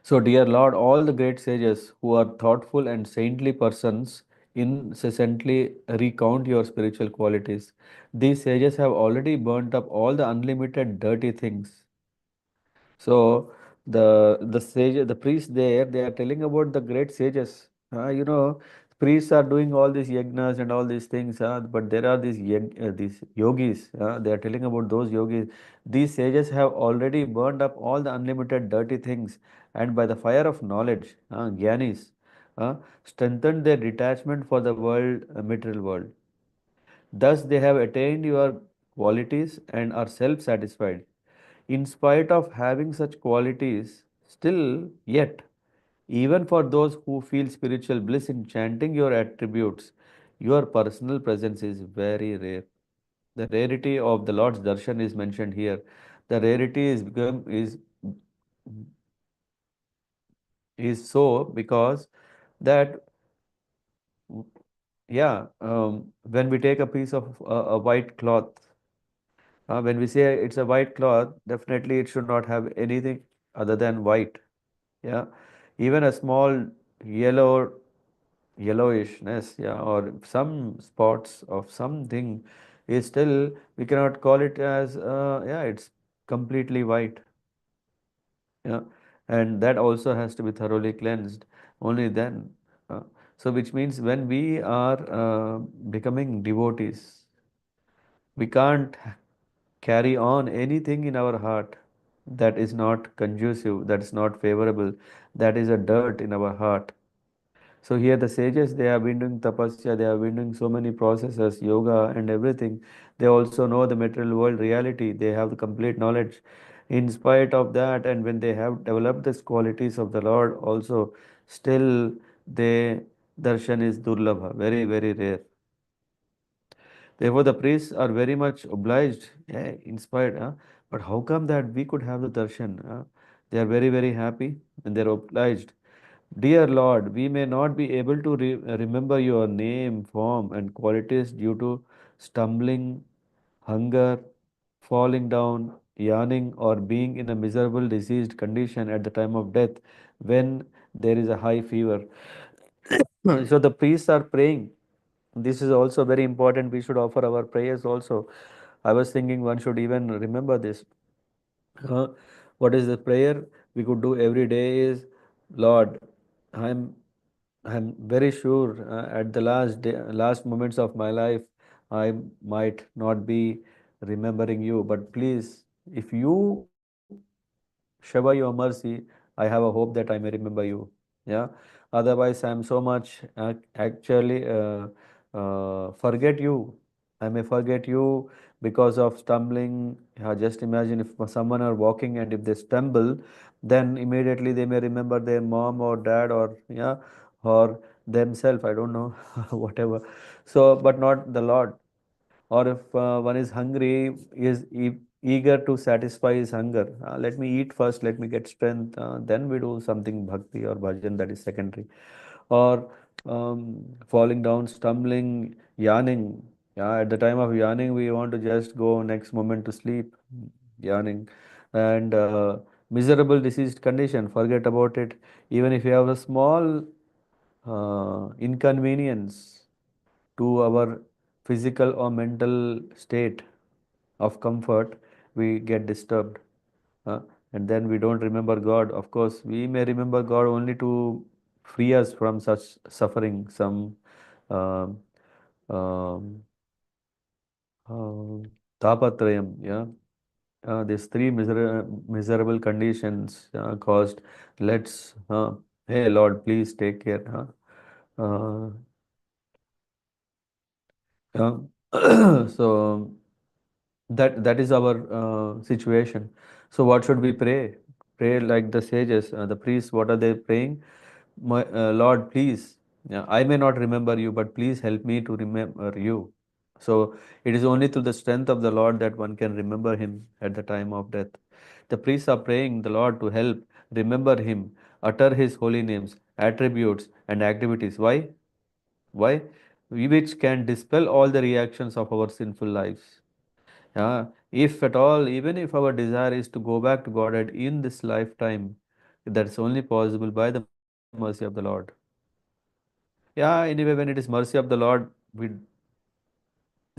Speaker 1: So, dear Lord, all the great sages who are thoughtful and saintly persons incessantly recount your spiritual qualities. These sages have already burnt up all the unlimited dirty things. So the sage, the priests there, they are telling about the great sages. Priests are doing all these yagnas and all these things, but there are these yogis. They are telling about those yogis. These sages have already burned up all the unlimited dirty things, and by the fire of knowledge, gyanis, uh, strengthened their detachment for the world, material world. Thus, they have attained your qualities and are self-satisfied. In spite of having such qualities, still, yet, even for those who feel spiritual bliss in chanting your attributes, your personal presence is very rare. The rarity of the Lord's darshan is mentioned here. The rarity is so because that when we take a piece of a white cloth, when we say it's a white cloth, definitely it should not have anything other than white. Yeah, even a small yellow yellowishness, or some spots of something is still, we cannot call it as it's completely white. Yeah, and that also has to be thoroughly cleansed. Only then. Uh, so, which means when we are becoming devotees, we can't carry on anything in our heart that is not conducive, that is not favorable, that is a dirt in our heart. So here the sages, they have been doing tapasya, they have been doing so many processes, yoga and everything. They also know the material world reality. They have the complete knowledge. In spite of that, and when they have developed these qualities of the Lord also, still they darshan is durlabha, very, very rare. Therefore, the priests are very much obliged, inspired. But how come that we could have the darshan? They are very, very happy and they're obliged. Dear Lord, we may not be able to remember your name, form, and qualities due to stumbling, hunger, falling down, yawning, or being in a miserable, diseased condition at the time of death when there is a high fever. So the priests are praying. This is also very important. We should offer our prayers also. I was thinking one should even remember this. Uh, what is the prayer we could do every day is, Lord, I'm I'm very sure at the last moments of my life, I might not be remembering you, but please, if you shower your mercy, I have a hope that I may remember you. Yeah. Otherwise, I'm so much actually forget you. I may forget you because of stumbling. Just imagine if someone are walking and if they stumble, then immediately they may remember their mom or dad or or themselves. I don't know, whatever. So, but not the Lord. Or if one is hungry, is eager to satisfy his hunger. Let me eat first, let me get strength, then we do something bhakti or bhajan, that is secondary. Or falling down, stumbling, yawning. Yeah, at the time of yawning, we want to just go next moment to sleep, yawning. And miserable diseased condition, forget about it. Even if you have a small inconvenience to our physical or mental state of comfort, we get disturbed. uh, and then we don't remember God. Of course, we may remember God only to free us from such suffering, some um, um, tapatrayam, yeah. These three miserable conditions caused. Let's, hey Lord, please take care. Yeah. So that is our situation. So what should we pray? Pray like the sages, the priests. What are they praying? My Lord, please. Yeah, I may not remember you, but please help me to remember you. So it is only through the strength of the Lord that one can remember Him at the time of death. The priests are praying the Lord to help remember Him, utter His holy names, attributes, and activities. Why? Why? Which can dispel all the reactions of our sinful lives. If at all, even if our desire is to go back to Godhead in this lifetime, that's only possible by the mercy of the Lord. Anyway, when it is mercy of the Lord,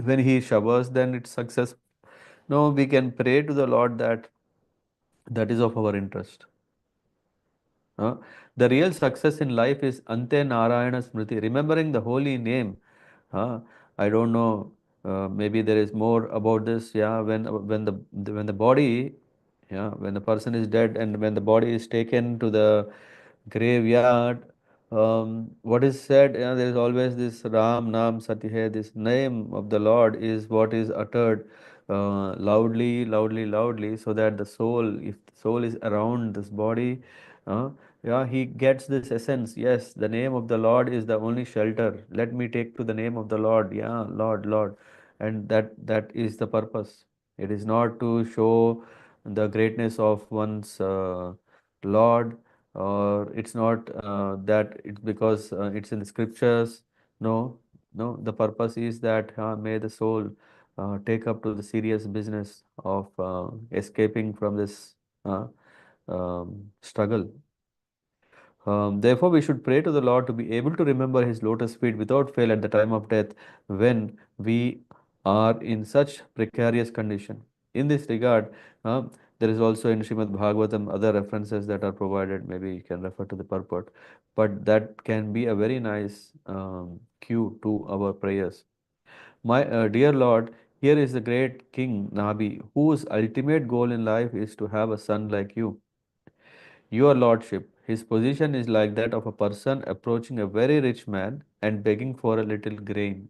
Speaker 1: when He showers, then it's success. No, we can pray to the Lord that is of our interest. Uh, the real success in life is Ante Narayana Smriti, remembering the holy name. Uh, I don't know. Maybe there is more about this. Yeah, when the body, when the person is dead and when the body is taken to the graveyard, what is said? There is always this Ram Nam Sati hai. This name of the Lord is what is uttered loudly, loudly, loudly, so that the soul, if the soul is around this body, uh, he gets this essence. Yes, the name of the Lord is the only shelter. Let me take to the name of the Lord. Yeah, Lord, Lord, and that is the purpose. It is not to show the greatness of one's Lord, or it's not that it's because it's in the scriptures. No, no. The purpose is that may the soul take up to the serious business of escaping from this struggle. Therefore, we should pray to the Lord to be able to remember His lotus feet without fail at the time of death when we are in such precarious condition. In this regard, there is also in Śrīmad-Bhāgavatam other references that are provided. Maybe you can refer to the purport, but that can be a very nice cue to our prayers. My dear Lord, here is the great King Nabi, whose ultimate goal in life is to have a son like you. Your Lordship, his position is like that of a person approaching a very rich man and begging for a little grain.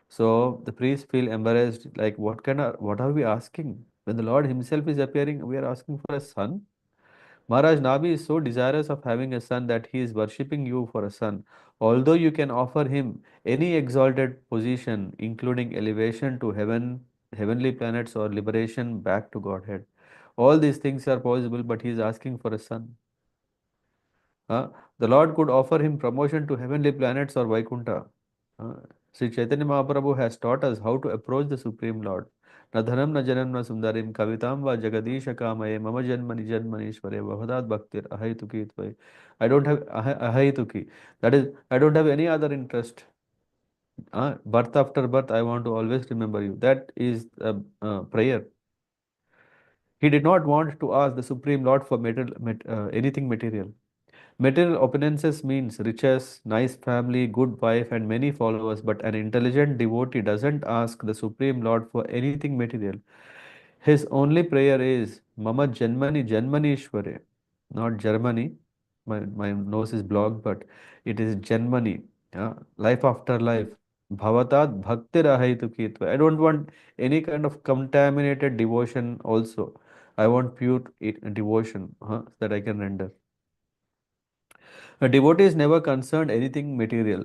Speaker 1: So the priests feel embarrassed, like what are we asking? When the Lord Himself is appearing, we are asking for a son. Maharaj Nabi is so desirous of having a son that he is worshipping you for a son. Although you can offer him any exalted position, including elevation to heaven, heavenly planets, or liberation back to Godhead. All these things are possible, but he is asking for a son. The Lord could offer him promotion to heavenly planets or Vaikuntha. Uh, Sri Chaitanya Mahaprabhu has taught us how to approach the Supreme Lord. Na dhanam na janam na sundarim kavitam va jagadisha kamaye mama janmani janmanishware bhavadat bhaktir ahaituki tvai. I don't have ahaituki. That is, I don't have any other interest. Birth after birth, I want to always remember you. That is prayer. He did not want to ask the Supreme Lord for anything material. Material opulences means riches, nice family, good wife, and many followers, but an intelligent devotee doesn't ask the Supreme Lord for anything material. His only prayer is Mama Janmani Janmanishware, not Germany. My nose is blocked, but it is Janmani, life after life. Bhavatat Bhaktir Ahaitu Kitva. I don't want any kind of contaminated devotion also. I want pure devotion that I can render. A devotee is never concerned anything material.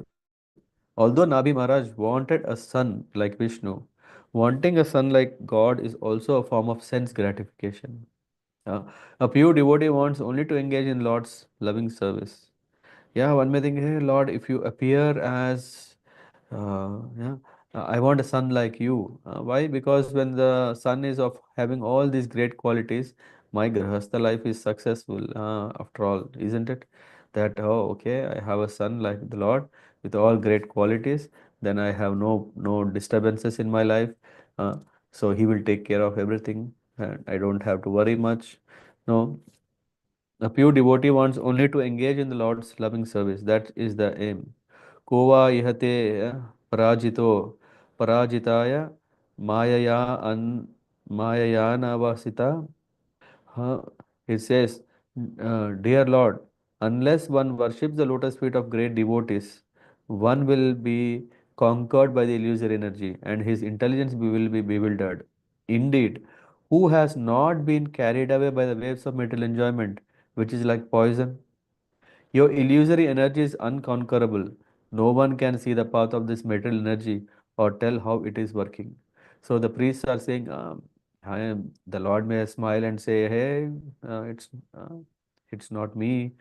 Speaker 1: Although Nabi Maharaj wanted a son like Vishnu, wanting a son like God is also a form of sense gratification. Uh, a pure devotee wants only to engage in Lord's loving service. Yeah, one may think, hey Lord, if you appear as, yeah, I want a son like you. Why? Because when the son is of having all these great qualities, my grahastha life is successful. After all, isn't it? That okay, I have a son like the Lord with all great qualities. Then I have no disturbances in my life. Uh, so He will take care of everything, and I don't have to worry much. No, a pure devotee wants only to engage in the Lord's loving service. That is the aim. Kova ihate parajito parajitaya mayaya an mayayanavasita. It says, Dear Lord, unless one worships the lotus feet of great devotees, one will be conquered by the illusory energy and his intelligence will be bewildered. Indeed, who has not been carried away by the waves of material enjoyment, which is like poison? Your illusory energy is unconquerable. No one can see the path of this material energy or tell how it is working. So the priests are saying, the Lord may smile and say, "Hey, uh, it's not me.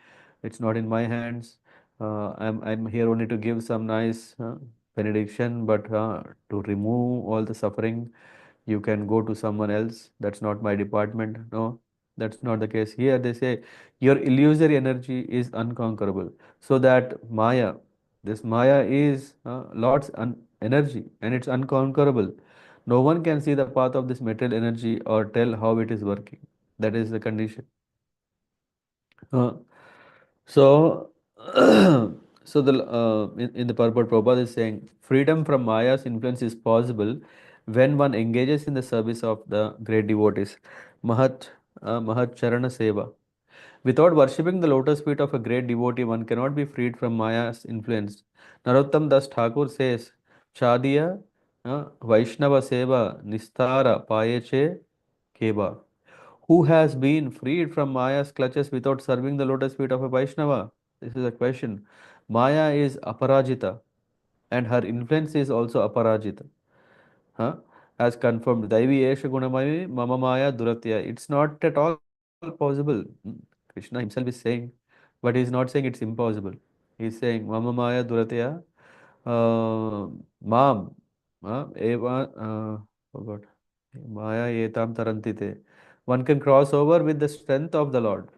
Speaker 1: It's not in my hands. I'm here only to give some nice benediction, but to remove all the suffering, you can go to someone else. That's not my department." No, that's not the case. Here they say your illusory energy is unconquerable. So that Maya, this Maya is Lord's energy and it's unconquerable. No one can see the path of this material energy or tell how it is working. That is the condition. Uh, so, so in the purport, Prabhupada is saying freedom from Maya's influence is possible when one engages in the service of the great devotees. Mahat Charana Seva. Without worshipping the lotus feet of a great devotee, one cannot be freed from Maya's influence. Narottam Das Thakur says, Chadiya Vaishnava Seva Nistara Payeche Keba. Who has been freed from Maya's clutches without serving the lotus feet of a Vaishnava? This is a question. Maya is aparajita and her influence is also aparajita. Huh? As confirmed, Daivi Esha Gunamayi Mama Maya Duratya. It's not at all possible. Krishna himself is saying, but he's not saying it's impossible. He's saying Mama Maya Duratya Mam Eva forgot Maya Etam Tarantite. One can cross over with the strength of the Lord.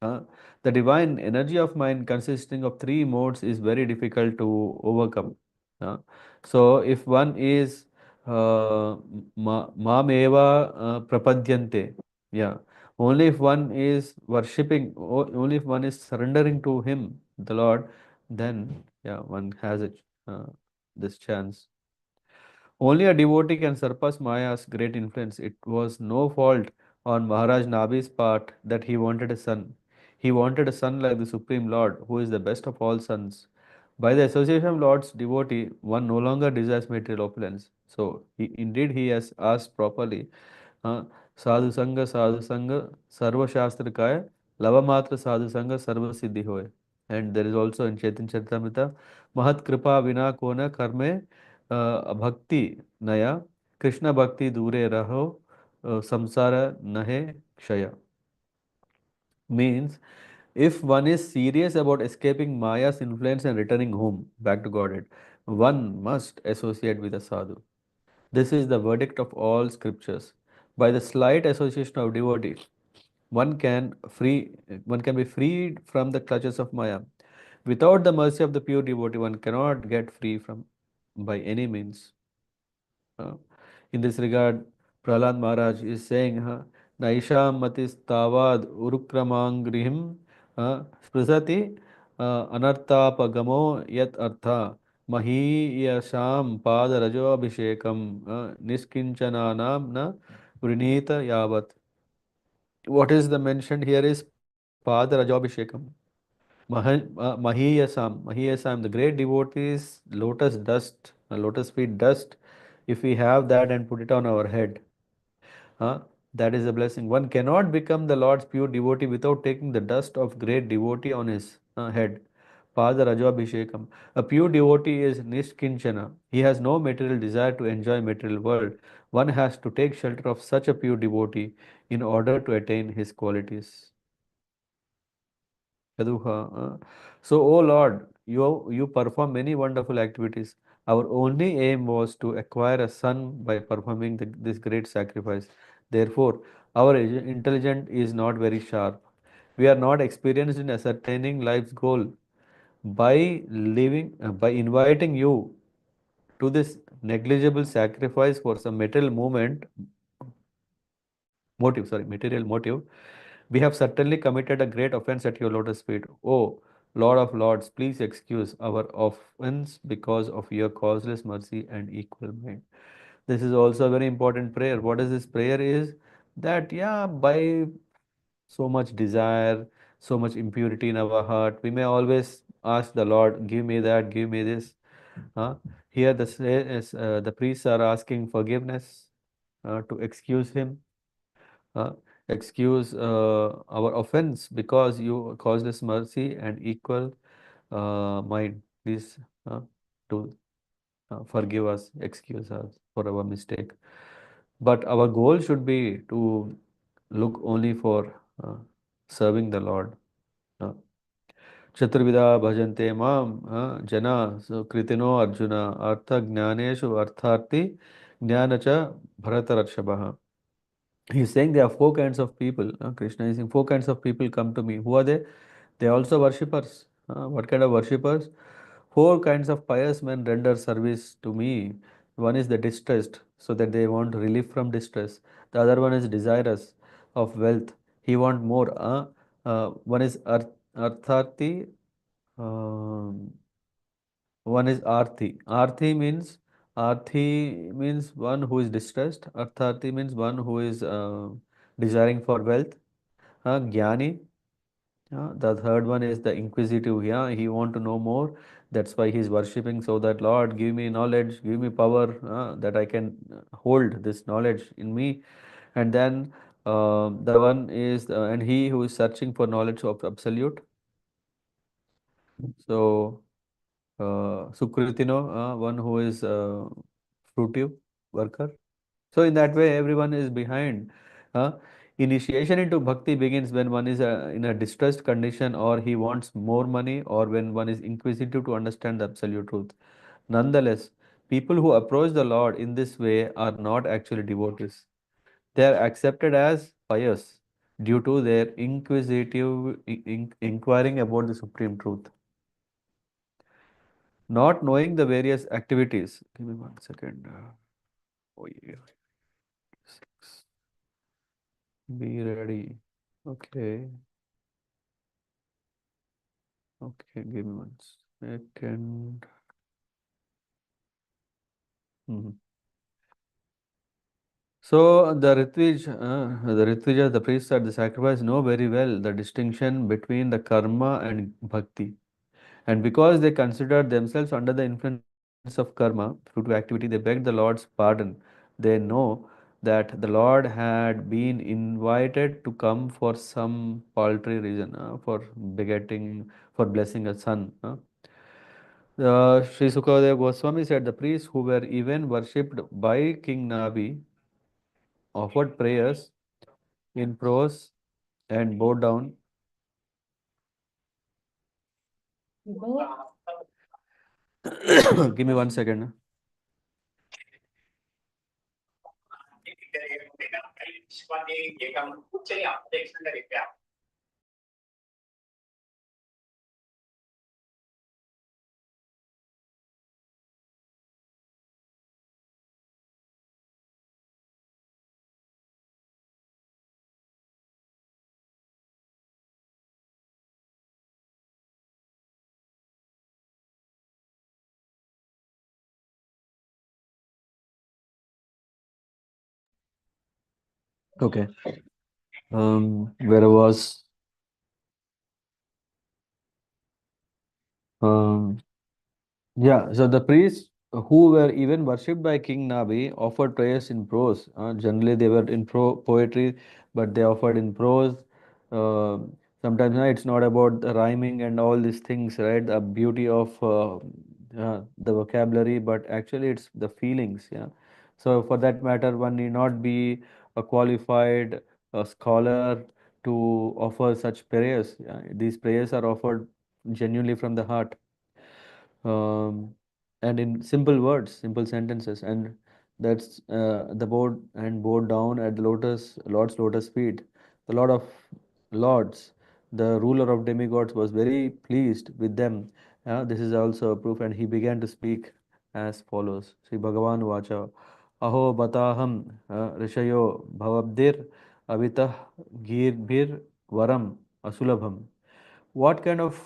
Speaker 1: Uh, the divine energy of mind consisting of three modes is very difficult to overcome. Uh, so if one is mameva prapadyante, yeah, only if one is worshipping, only if one is surrendering to him, the Lord, then yeah, one has this chance. Only a devotee can surpass Maya's great influence. It was no fault on Maharaj Nabi's part that he wanted a son. He wanted a son like the Supreme Lord, who is the best of all sons. By the association of Lord's devotee, one no longer desires material opulence. So, indeed, he has asked properly. Uh, sadhu sanga, sarva shastra kaya, lava matra sadhu sanga, sarva siddhi hoy. And there is also in Chaitanya Charitamrita, Mahat kripa vina kona karme bhakti naya, Krishna bhakti dure raho, samsara nahe kshaya. Means, if one is serious about escaping Maya's influence and returning home, back to Godhead, one must associate with a sadhu. This is the verdict of all scriptures. By the slight association of devotees, one can free one can be freed from the clutches of Maya. Without the mercy of the pure devotee, one cannot get free from by any means. Uh, in this regard, Prahlad Maharaj is saying, Naisham matis tavad urukramangrihim sprisati anartapagamo yat artha mahiyasham pada rajo abhishekam niskinchananam na vrinita yavat. What is the mentioned here is pada rajo abhishekam. Mahiyasam, the great devotees, lotus dust, lotus feet dust, if we have that and put it on our head, huh, that is a blessing. One cannot become the Lord's pure devotee without taking the dust of great devotee on his head. Pada Rajabhishekam. A pure devotee is Nishkinchana. He has no material desire to enjoy material world. One has to take shelter of such a pure devotee in order to attain his qualities. Yaduha. So, O Lord, you perform many wonderful activities. Our only aim was to acquire a son by performing this great sacrifice. Therefore, our intelligence is not very sharp. We are not experienced in ascertaining life's goal. By inviting you to this negligible sacrifice for some material motive, we have certainly committed a great offense at your lotus feet. O Lord of Lords, please excuse our offense because of your causeless mercy and equal mind. This is also a very important prayer. What is this prayer is that, yeah, by so much desire, so much impurity in our heart, we may always ask the Lord, give me that, give me this. Here the priests are asking forgiveness to excuse him, uh, excuse our offense because you caused us mercy and equal mind. Please to forgive us, excuse us for our mistake. But our goal should be to look only for serving the Lord. Uh, Chaturvida bhajante mam jana so kritino arjuna artha jnaneshu artharti jnanacha bharata. He's saying there are four kinds of people. Krishna is saying four kinds of people come to me. Who are they? They are also worshippers. What kind of worshippers? Four kinds of pious men render service to me. One is the distressed, so that they want relief from distress. The other one is desirous of wealth. He want more. One is artharti. Um, One is Arthi means one who is distressed. Artharthi means one who is desiring for wealth. Jnani. The third one is the inquisitive. Yeah, he want to know more. That's why he is worshipping. So that Lord, give me knowledge, give me power, that I can hold this knowledge in me. And then the one is, and he who is searching for knowledge of absolute. So Sukritino, one who is fruitive worker. So in that way, everyone is behind. Uh, Initiation into bhakti begins when one is in a distressed condition, or he wants more money, or when one is inquisitive to understand the absolute truth. Nonetheless, people who approach the Lord in this way are not actually devotees. They are accepted as pious due to their inquisitive inquiring about the supreme truth. Not knowing the various activities. Give me 1 second. Oh, yeah. 6. Be ready. Okay. Okay, give me 1 second. Mhm. So the priests at the sacrifice know very well the distinction between the karma and bhakti. And because they consider themselves under the influence of karma, through to activity, they beg the Lord's pardon. They know that the Lord had been invited to come for some paltry reason, for begetting, for blessing a son. Sri Sukadev Goswami said the priests who were even worshipped by King Nabi offered prayers in prose and bowed down. Give me 1 second. Okay. Where I was. Yeah, so the priests who were even worshipped by King Nabi offered prayers in prose. Generally, they were in poetry, but they offered in prose. Uh, Sometimes it's not about the rhyming and all these things, right? The beauty of the vocabulary, but actually it's the feelings. Yeah. So for that matter, one need not be a qualified scholar to offer such prayers. Yeah. These prayers are offered genuinely from the heart, um, and in simple words, simple sentences, and that's the board and bowed down at the Lord's lotus feet. The Lord of Lords, the ruler of demigods, was very pleased with them. This is also a proof, and he began to speak as follows. Sri Bhagavan Vacha Aho Bataham Rishayo Bhavabdir Avitah Girbhir Varam Asulabham. What kind of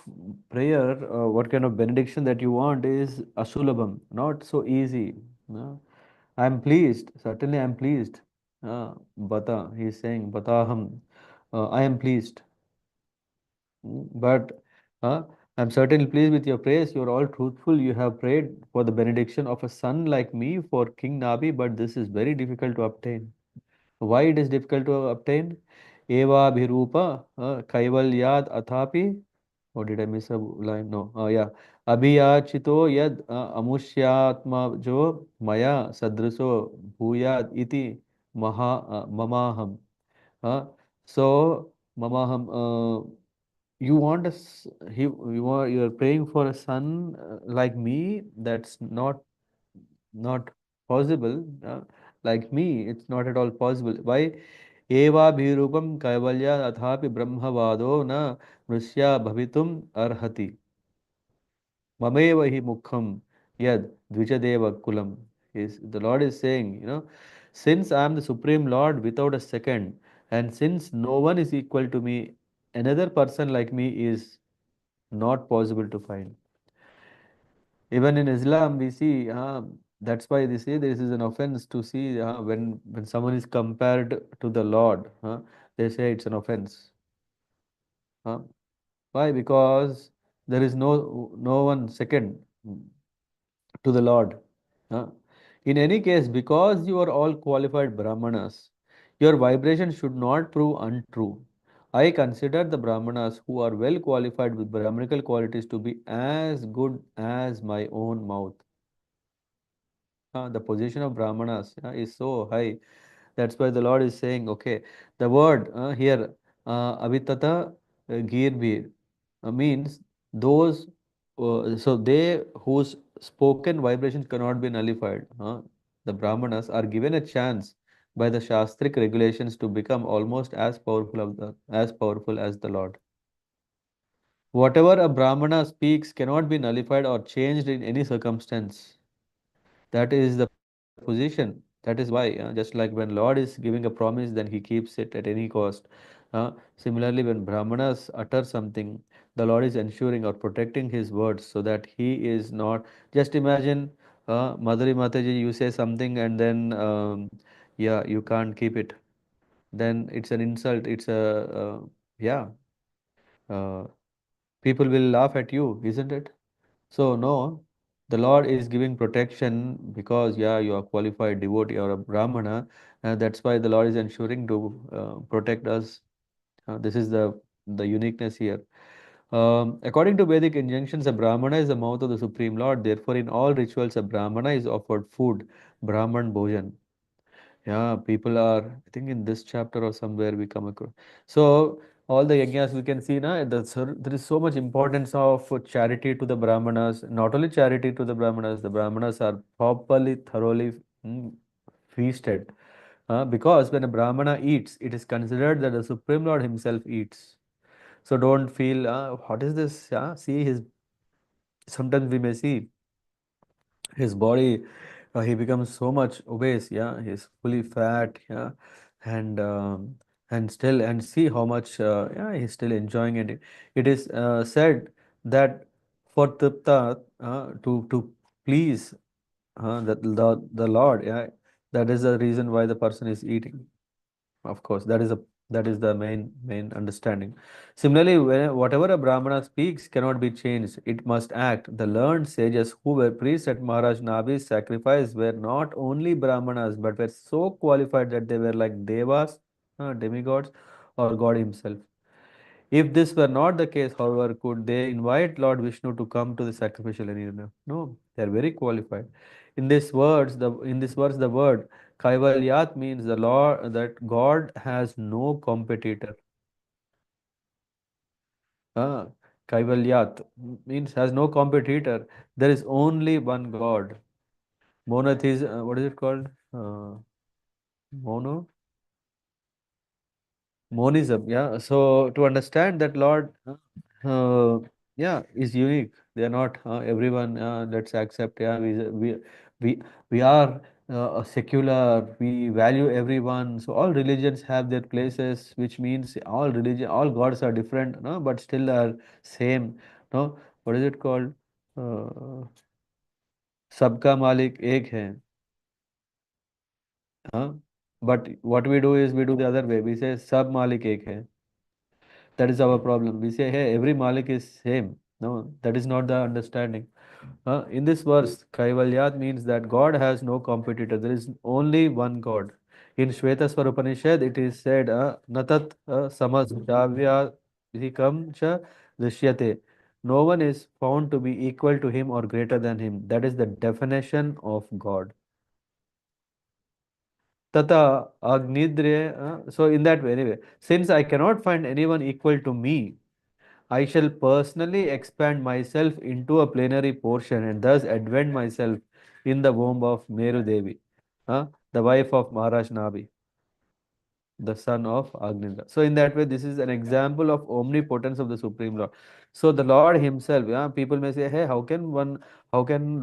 Speaker 1: prayer, what kind of benediction that you want is asulabham, not so easy. No? I am pleased, certainly I am pleased. Bata, he is saying, Bataham, I am pleased. But I am certainly pleased with your praise. You are all truthful. You have prayed for the benediction of a son like me for King Nabi, but this is very difficult to obtain. Why it is difficult to obtain? Eva Bhirupa Kaivalyad Athapi. Or did I miss a line? No. Yeah. Abhiyachito yad amusyatma jo maya sadriso bhuyad iti mamaham. So mamaham. You want you are praying for a son like me. That's not possible. Like me, it's not at all possible. Why? Eva bhirupam kaivalya athapi brahmavado na nusya bhavitum arhati. Mameva hi mukham yad dvijadeva kulam. Is the Lord is saying, since I am the Supreme Lord without a second, and since no one is equal to me, another person like me is not possible to find. Even in Islam, we see, that's why they say this is an offense to see when someone is compared to the Lord. They say it's an offense. Huh? Why? Because there is no one second to the Lord. Huh? In any case, because you are all qualified Brahmanas, your vibration should not prove untrue. I consider the Brahmanas who are well qualified with Brahmanical qualities to be as good as my own mouth. The position of Brahmanas is so high. That's why the Lord is saying, okay, the word here, avitata girbir, means those, so they whose spoken vibrations cannot be nullified. The Brahmanas are given a chance by the Shastric regulations to become almost as powerful as the Lord. Whatever a Brahmana speaks cannot be nullified or changed in any circumstance. That is the position. That is why, just like when Lord is giving a promise, then he keeps it at any cost. Similarly, when Brahmanas utter something, the Lord is ensuring or protecting his words so that he is not. Just imagine, Madhuri Mataji, you say something and then, yeah, you can't keep it. Then it's an insult. It's yeah, uh, people will laugh at you, isn't it? So, no. The Lord is giving protection because, yeah, you are qualified devotee or a Brahmana, and that's why the Lord is ensuring to protect us. This is the uniqueness here. According to Vedic injunctions, a Brahmana is the mouth of the Supreme Lord. Therefore, in all rituals, a Brahmana is offered food, Brahman Bhojan. Yeah, people are, I think in this chapter or somewhere we come across. So, all the yajnas we can see now, there is so much importance of charity to the Brahmanas. Not only charity to the Brahmanas are properly, thoroughly mm, feasted. Because when a Brahmana eats, it is considered that the Supreme Lord himself eats. So don't feel, what is this? See, sometimes we may see his body, he becomes so much obese, yeah, he's fully fat, yeah, and and see how much, yeah, he's still enjoying it. It is said that for Tipta, to please the Lord, yeah, that is the reason why the person is eating. Of course, that is the main understanding. Similarly, whatever a Brahmana speaks cannot be changed. It must act. The learned sages who were priests at Maharaj Nabi's sacrifice were not only Brahmanas but were so qualified that they were like devas, demigods, or God Himself. If this were not the case, however, could they invite Lord Vishnu to come to the sacrificial arena? No, they are very qualified. In this verse, the word Kaivalyat means the Lord that God has no competitor. Ah, Kaivalyat means has no competitor. There is only one God. Monotheism, what is it called? Mono Monism, yeah. So to understand that Lord, yeah, is unique. They are not everyone. Let's accept. Yeah, we we are a secular. We value everyone. So all religions have their places, which means all gods are different. No, but still are same. No, what is it called? Uh, सबका मालिक एक है. Huh? But what we do is we do the other way. We say सब मालिक एक है. That is our problem. We say, hey, every Malik is same. No, that is not the understanding. In this verse, Kaivalyat means that God has no competitor. There is only one God. In Shvetaswar Upanishad, it is said, Natat samasjavya cha drishyate. No one is found to be equal to him or greater than him. That is the definition of God. Tata Agnidre. So, in that way, anyway, since I cannot find anyone equal to me, I shall personally expand myself into a plenary portion and thus advent myself in the womb of Meru Devi, the wife of Maharaj Nabi, the son of Agnindra. So, in that way, this is an example of omnipotence of the Supreme Lord. So, the Lord Himself, yeah, people may say, hey, how can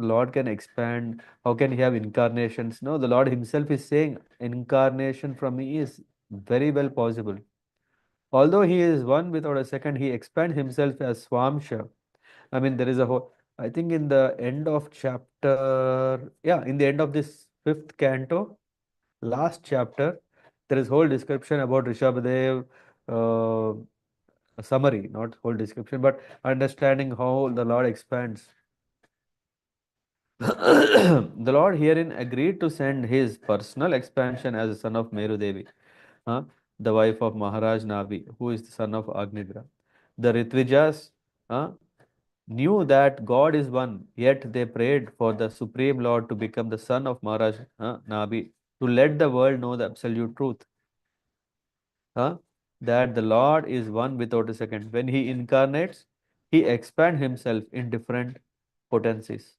Speaker 1: Lord can expand? How can He have incarnations? No, the Lord Himself is saying, incarnation from me is very well possible. Although He is one without a second, He expands Himself as Swamsha. I mean, there is a whole, I think in the end of chapter, yeah, in the end of this fifth canto, last chapter, there is whole description about Rsabhadev, a summary, not whole description, but understanding how the Lord expands. The Lord herein agreed to send his personal expansion as a son of Meru Devi, uh, the wife of Maharaj Navi, who is the son of Agnidra. The Ritvijas, uh, knew that God is one, yet they prayed for the Supreme Lord to become the son of Maharaj Nabi, to let the world know the absolute truth, that the Lord is one without a second. When He incarnates, He expands Himself in different potencies.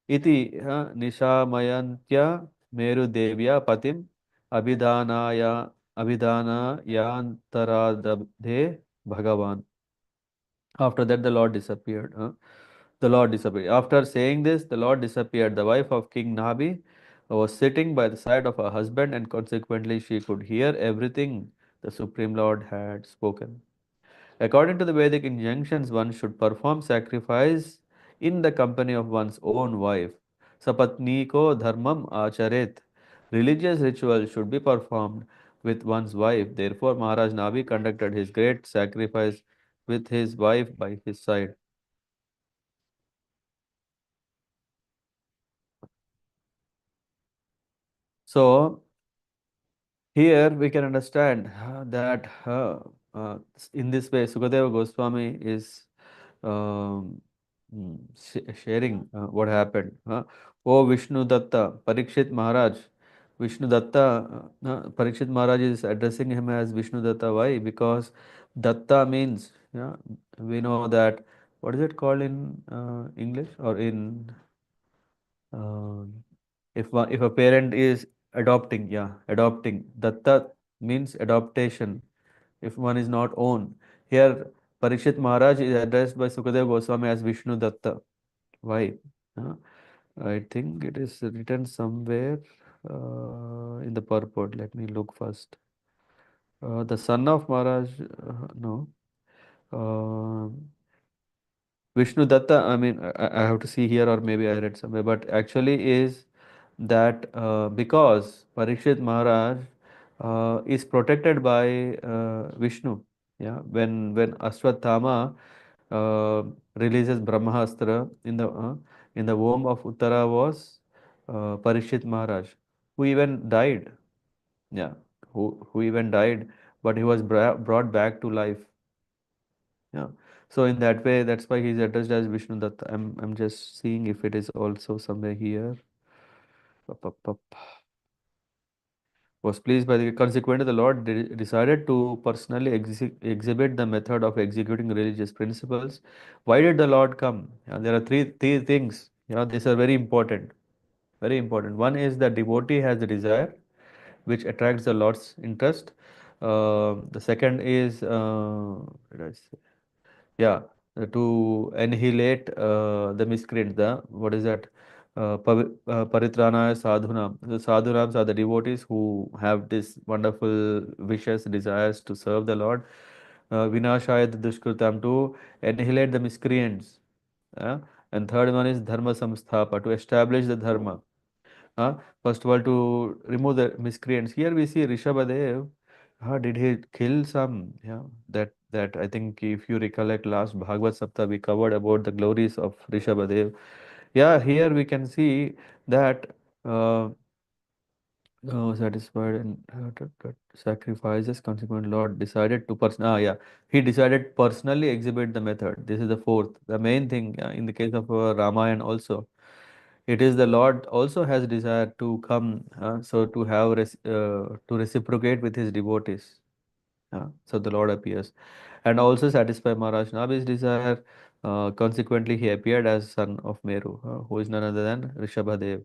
Speaker 1: Iti nishamayantya meru devya patim abhidanaya abhidanayantaradabdhe Bhagavan. After that, the Lord disappeared. The Lord disappeared. After saying this, the Lord disappeared. The wife of King Nabi was sitting by the side of her husband, and consequently, she could hear everything the Supreme Lord had spoken. According to the Vedic injunctions, one should perform sacrifice in the company of one's own wife. Sapatniko dharmam acharet. Religious rituals should be performed with one's wife. Therefore, Maharaj Nabi conducted his great sacrifice with his wife by his side. So here we can understand that in this way Sukadeva Goswami is um, sharing what happened. O Vishnu Datta, Parikshit Maharaj. Vishnu Datta, Parikshit Maharaj is addressing him as Vishnu Datta. Why? Because Datta means, we know that, what is it called in English or in, uh, if a parent is adopting, adopting. Datta means adoption. If one is not owned. Here, Parikshit Maharaj is addressed by Sukadeva Goswami as Vishnu Datta. Why? Uh, I think it is written somewhere in the purport. Let me look first. The son of Maharaj, no. Uh, Vishnu Datta, I mean, I have to see here or maybe I read somewhere, but actually is that because Parikshit Maharaj is protected by Vishnu. When Ashwatthama releases Brahmastra in the womb of Uttara was Parikshit Maharaj, who even died. Yeah, who even died, but he was brought back to life. Yeah. So in that way, that's why he's addressed as Vishnu Datta. I'm just seeing if it is also somewhere here. Up, up, up. Was pleased by the consequently the Lord decided to personally exhibit the method of executing religious principles. Why did the Lord come? There are three things. These are very important. Very important. One is that devotee has the desire, which attracts the Lord's interest. The second is, what did I say? To annihilate the miscreants. What is that? Paritranaya sadhunam. The sadhunams are the devotees who have this wonderful wishes, desires to serve the Lord. Vinashaya dushkritam, to annihilate the miscreants. And third one is dharma samsthapa, to establish the dharma. First of all, to remove the miscreants. Here we see Rsabhadev. Did he kill some? That I think if you recollect last Bhagavad Sapta, we covered about the glories of Rsabhadev. Here we can see that satisfied and sacrifices. Consequent Lord decided to he decided personally exhibit the method. This is the fourth, the main thing in the case of Ramayana also. It is the Lord also has desire to come, so to have to reciprocate with his devotees. So the Lord appears and also satisfy Maharaj Nabhi's desire. Consequently, he appeared as son of Meru, who is none other than Rishabhadev.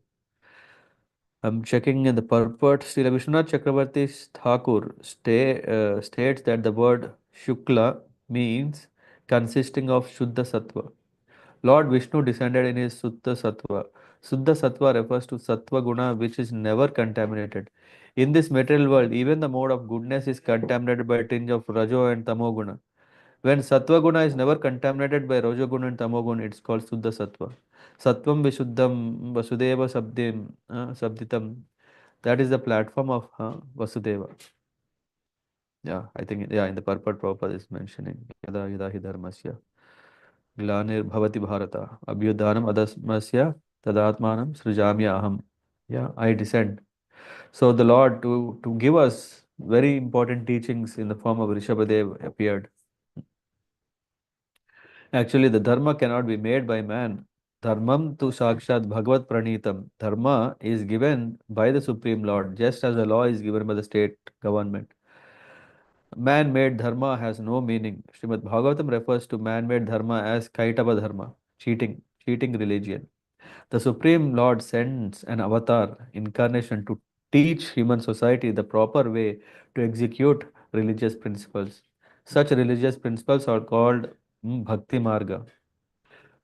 Speaker 1: I'm checking in the purport. Srila Vishwanath Chakravarti Thakur states that the word Shukla means consisting of Shuddha Sattva. Lord Vishnu descended in his Suddha Sattva. Suddha Sattva refers to Sattva Guna, which is never contaminated. In this material world, even the mode of goodness is contaminated by a tinge of Rajo and Tamo Guna. When Sattva Guna is never contaminated by Rajo Guna and Tamo Guna, it's called Suddha Sattva. Sattvam Vishuddham Vasudeva Sabditam. That is the platform of Vasudeva. I think, in the purport Prabhupada is mentioning Yada Yada Hi Dharmasya Glanir Bharata Abhyudhanam Adasmasya Tadatmanam Srijamya Aham. I descend. So the Lord, to give us very important teachings in the form of Rishabhadev appeared. Actually, the dharma cannot be made by man. Dharmam tu sakshat bhagavad pranitam. Dharma is given by the Supreme Lord, just as the law is given by the state government. Man-made dharma has no meaning. Śrīmad-Bhāgavatam refers to man-made dharma as kaitava dharma, cheating religion. The Supreme Lord sends an avatar, incarnation, to teach human society the proper way to execute religious principles. Such religious principles are called Bhakti Marga.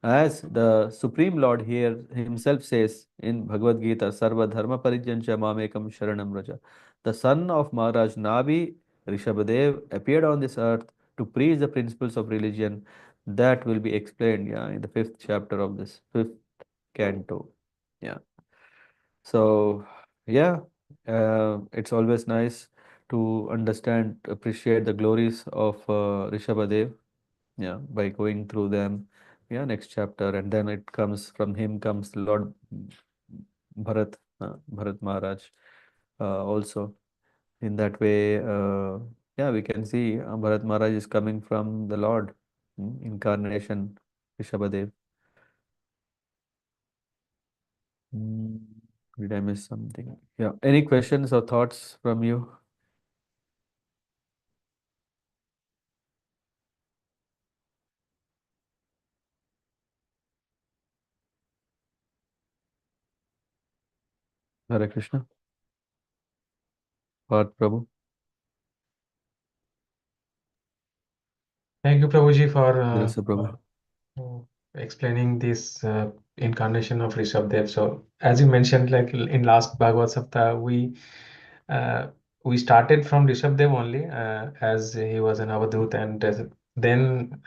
Speaker 1: As the Supreme Lord here himself says in Bhagavad Gita, Sarva Dharma Parijyancha Mamekam Sharanam Raja. The son of Maharaj Nabi, Rishabhadev, appeared on this earth to preach the principles of religion that will be explained in the 5th chapter of this 5th canto. So, it's always nice to understand, appreciate the glories of Rishabhadev, by going through them. Next chapter, and then it comes from him comes Lord Bharat Maharaj. also. In that way, yeah, we can see Bharat Maharaj is coming from the Lord, incarnation, Rsabhadev. Mm, Did I miss something? Yeah. Any questions or thoughts from you? Hare Krishna. Parth Prabhu.
Speaker 2: Thank you, Prabhuji, for
Speaker 1: Rasa Prabhu.
Speaker 2: explaining this incarnation of Rishabdev. So, as you mentioned, like in last Bhagavad Sapta, we started from Rishabdev only, as he was an Avadhut, and then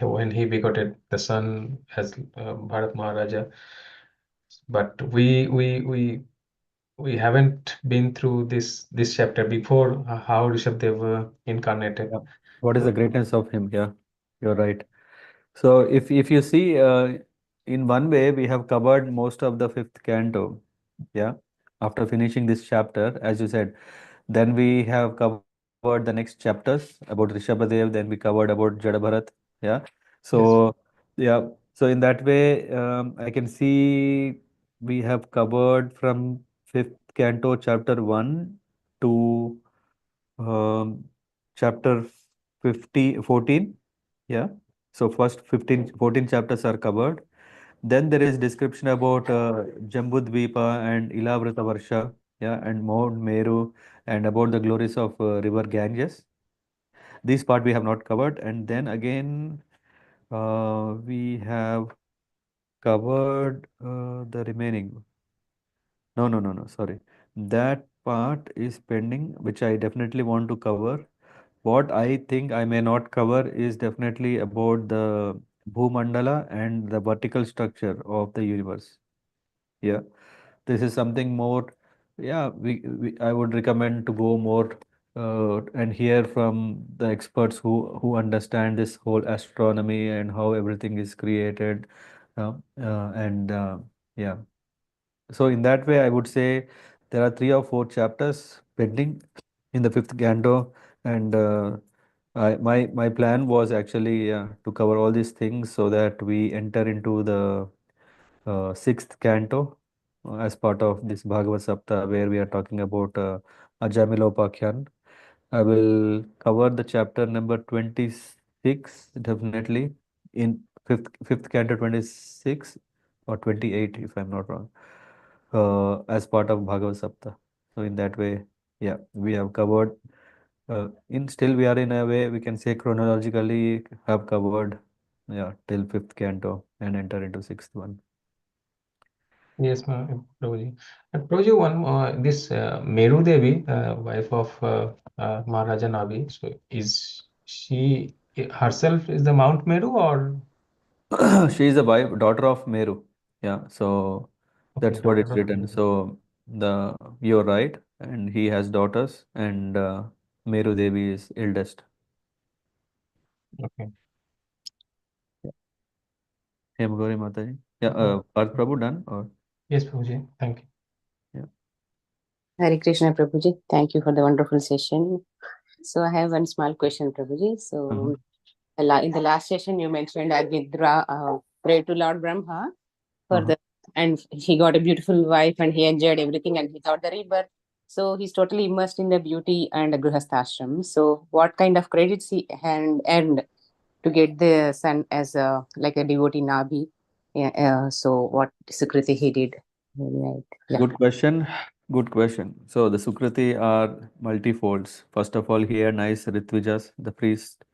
Speaker 2: when he begotten the son as Bharat Maharaja. But we haven't been through this chapter before, how Rishabdev incarnated.
Speaker 1: Yeah. What is the greatness of him? Yeah, you're right. So if you see, in one way, we have covered most of the fifth canto. Yeah. After finishing this chapter, as you said, then we have covered the next chapters about Rishabhadev. Then we covered about Jadabharat. Yeah.
Speaker 2: Yes.
Speaker 1: So yeah. So in that way, I can see we have covered from fifth canto, chapter 1 to um, chapter 14. Yeah. So first 14 chapters are covered. Then there is description about Jambudvipa and Ilavrita Varsha, yeah, and Mount Meru, and about the glories of river Ganges. This part we have not covered. And then again, we have covered the remaining. No, no, no, no, sorry. That part is pending, which I definitely want to cover. What I think I may not cover is definitely about the Bhumandala and the vertical structure of the universe. Yeah, this is something more. Yeah, I would recommend to go more and hear from the experts who understand this whole astronomy and how everything is created. And yeah, so in that way, I would say there are 3 or 4 chapters pending in the fifth canto, and my plan was actually to cover all these things so that we enter into the sixth canto as part of this Bhagavad Sapta, where we are talking about Ajamilopakyan. I will cover the chapter number 26 definitely in fifth canto 26 or 28 if I'm not wrong, as part of Bhagavad Sapta. So in that way, yeah, we have covered. In still we are in a way we can say chronologically have covered, yeah, till fifth canto and enter into sixth one.
Speaker 2: Yes, Prabhuji. And Prabhuji, one more, this Meru Devi, wife of Maharaja Nabi, so is she herself is the Mount Meru, or
Speaker 1: She is a wife, daughter of Meru. Yeah, so
Speaker 2: okay,
Speaker 1: that's what
Speaker 2: daughter
Speaker 1: it's
Speaker 2: of
Speaker 1: written.
Speaker 2: Meru?
Speaker 1: So you're right, and he has daughters, and Meru Devi is eldest.
Speaker 2: Okay.
Speaker 1: Yeah. Hem Gauri Mataji. Yeah, Parth Prabhu done or
Speaker 2: Yes, Prabhuji. Thank you.
Speaker 1: yeah.
Speaker 5: Hare Krishna, Prabhuji. Thank you for the wonderful session. So I have one small question, Prabhuji. So in the last session, you mentioned Agidra prayed to Lord Brahma for the, and he got a beautiful wife and he enjoyed everything and he thought the rebirth. So he's totally immersed in the beauty and the Grihasthashram. So what kind of credits he earned to get the son as a like a devotee Nabi? Yeah, so what Sukriti he did? Right. Yeah.
Speaker 1: Good question. Good question. So the Sukriti are multifolds. First of all, here nice Ritvijas, the priest.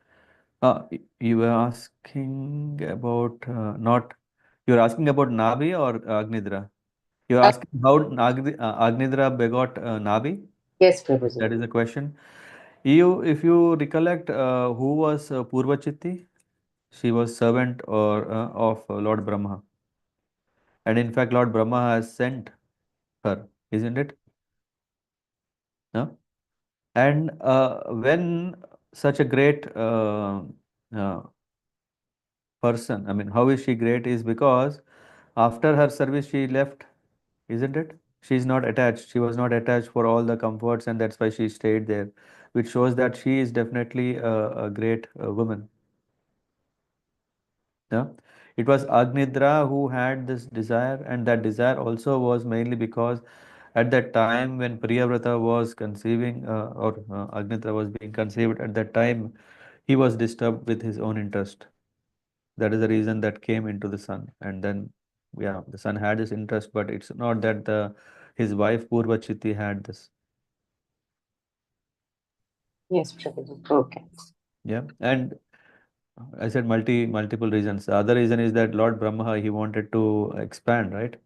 Speaker 1: You were asking about not. You're asking about Nabi or Agnidra? You're
Speaker 5: Uh,
Speaker 1: asking how Agnidra begot Nabi?
Speaker 5: yes, Prabhuji.
Speaker 1: That is the question. If you recollect, who was Purvachitti? She was servant of Lord Brahma, and in fact, Lord Brahma has sent her, isn't it? No? And when such a great uh, person, I mean, how is she great? Is because after her service she left, isn't it? She's not attached. She was not attached for all the comforts, and that's why she stayed there, which shows that she is definitely a great woman. Yeah. It was Agnidra who had this desire, and that desire also was mainly because at that time when Priyavrata was conceiving, or Agnidra was being conceived, at that time he was disturbed with his own interest. That is the reason that came into the son. And then, yeah, the son had this interest, but it's not that his wife Purvachiti had this.
Speaker 5: Yes, Prabhuji. Okay.
Speaker 1: Yeah. And I said multiple reasons. The other reason is that Lord Brahma, he wanted to expand, right?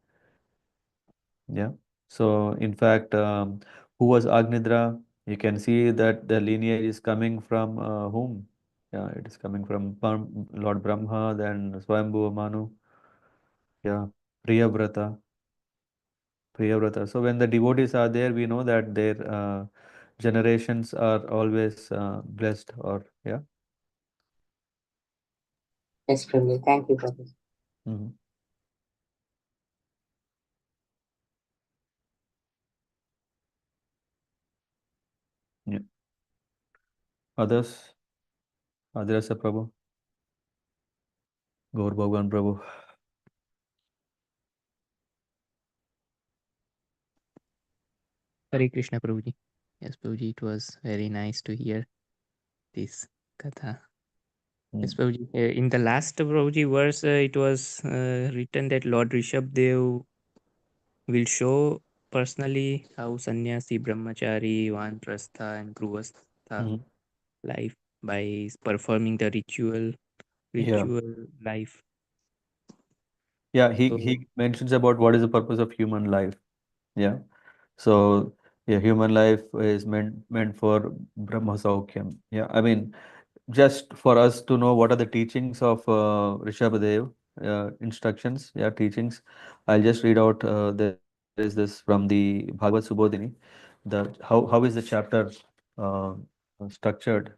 Speaker 1: Yeah. So in fact, who was Agnidra? You can see that the lineage is coming from whom? Yeah, it is coming from Lord Brahma, then Swayambhuva Manu. Yeah, Priyavrata. Priyavrata. So when the devotees are there, we know that their generations are always blessed, or yeah.
Speaker 5: Yes, Prabhuji. Thank you, Prabhuji.
Speaker 1: Mhm. Yeah. Others? Adrasa Prabhu. Gaur Bhagwan Prabhu.
Speaker 6: Hare Krishna Prabhuji. Yes, Prabhuji, it was very nice to hear this katha. Yes, Prabhuji. In the last Prabhuji verse, it was written that Lord Rishabdev will show personally how sannyasi, brahmachari, vanprastha and gruvastha
Speaker 1: Mhm.
Speaker 6: life by performing the
Speaker 1: Yeah.
Speaker 6: ritual life.
Speaker 1: Yeah,
Speaker 6: So,
Speaker 1: he mentions about what is the purpose of human life. Yeah. So yeah, human life is meant for Brahma Saukyam. Yeah, I mean, just for us to know what are the teachings of Rishabhadev, instructions, yeah, teachings. I'll just read out. There is this from the Bhagavad Subodhini. How is the chapter uh, structured?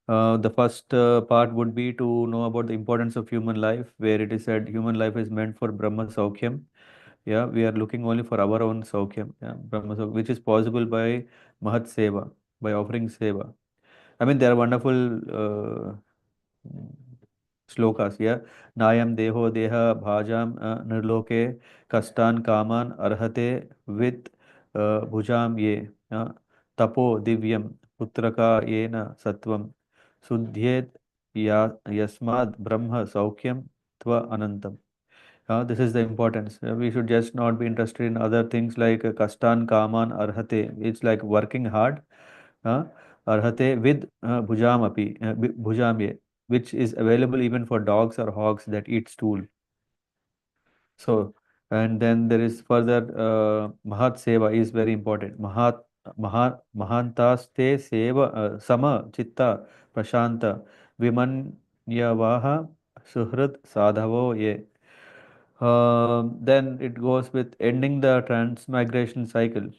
Speaker 1: The first part would be to know about the importance of human life, where it is said human life is meant for Brahma Saukyam. Yeah, we are looking only for our own Saukyam, yeah, Brahma Saukyam, which is possible by Mahat Seva, by offering Seva. I mean, there are wonderful shlokas, yeah. Nayam deho deha bhajam nirloke kastan kaman arhate with bhujam ye tapo divyam putraka yena satvam sudhyet yasmad brahma saukyam tva anantam. This is the importance. We should just not be interested in other things like kastan kaman arhate. It's like working hard. uh, Arhate with bhujam, which is available even for dogs or hogs that eat stool. So, and then there is further Mahat Seva is very important. Mahantaste Seva Sama Chitta Prashanta Vimanyavaha Suhrid Sadhavo Ye. Then it goes with ending the transmigration cycle.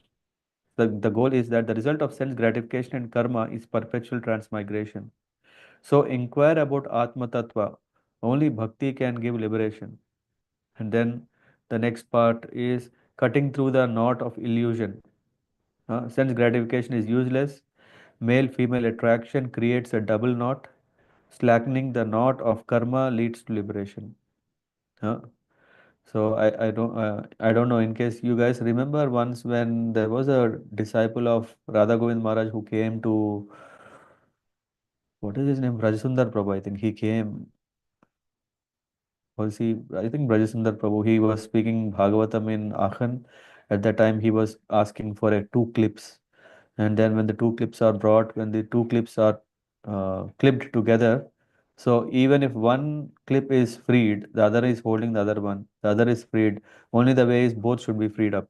Speaker 1: The goal is that the result of sense gratification and karma is perpetual transmigration. So inquire about Atma Tattva. Only bhakti can give liberation. And then the next part is cutting through the knot of illusion. Sense gratification is useless. Male female attraction creates a double knot. Slackening the knot of karma leads to liberation. Uh, So I don't know, in case you guys remember once when there was a disciple of Radha Govind Maharaj who came to, what is his name, Rajasundar Prabhu, I think he came. Was he? I think Rajasundar Prabhu. He was speaking Bhagavatam in Aachen. At that time, he was asking for two clips, and then when the two clips are brought, when the two clips are clipped together, so even if one clip is freed, the other is holding the other one. The other is freed. Only the way is both should be freed up.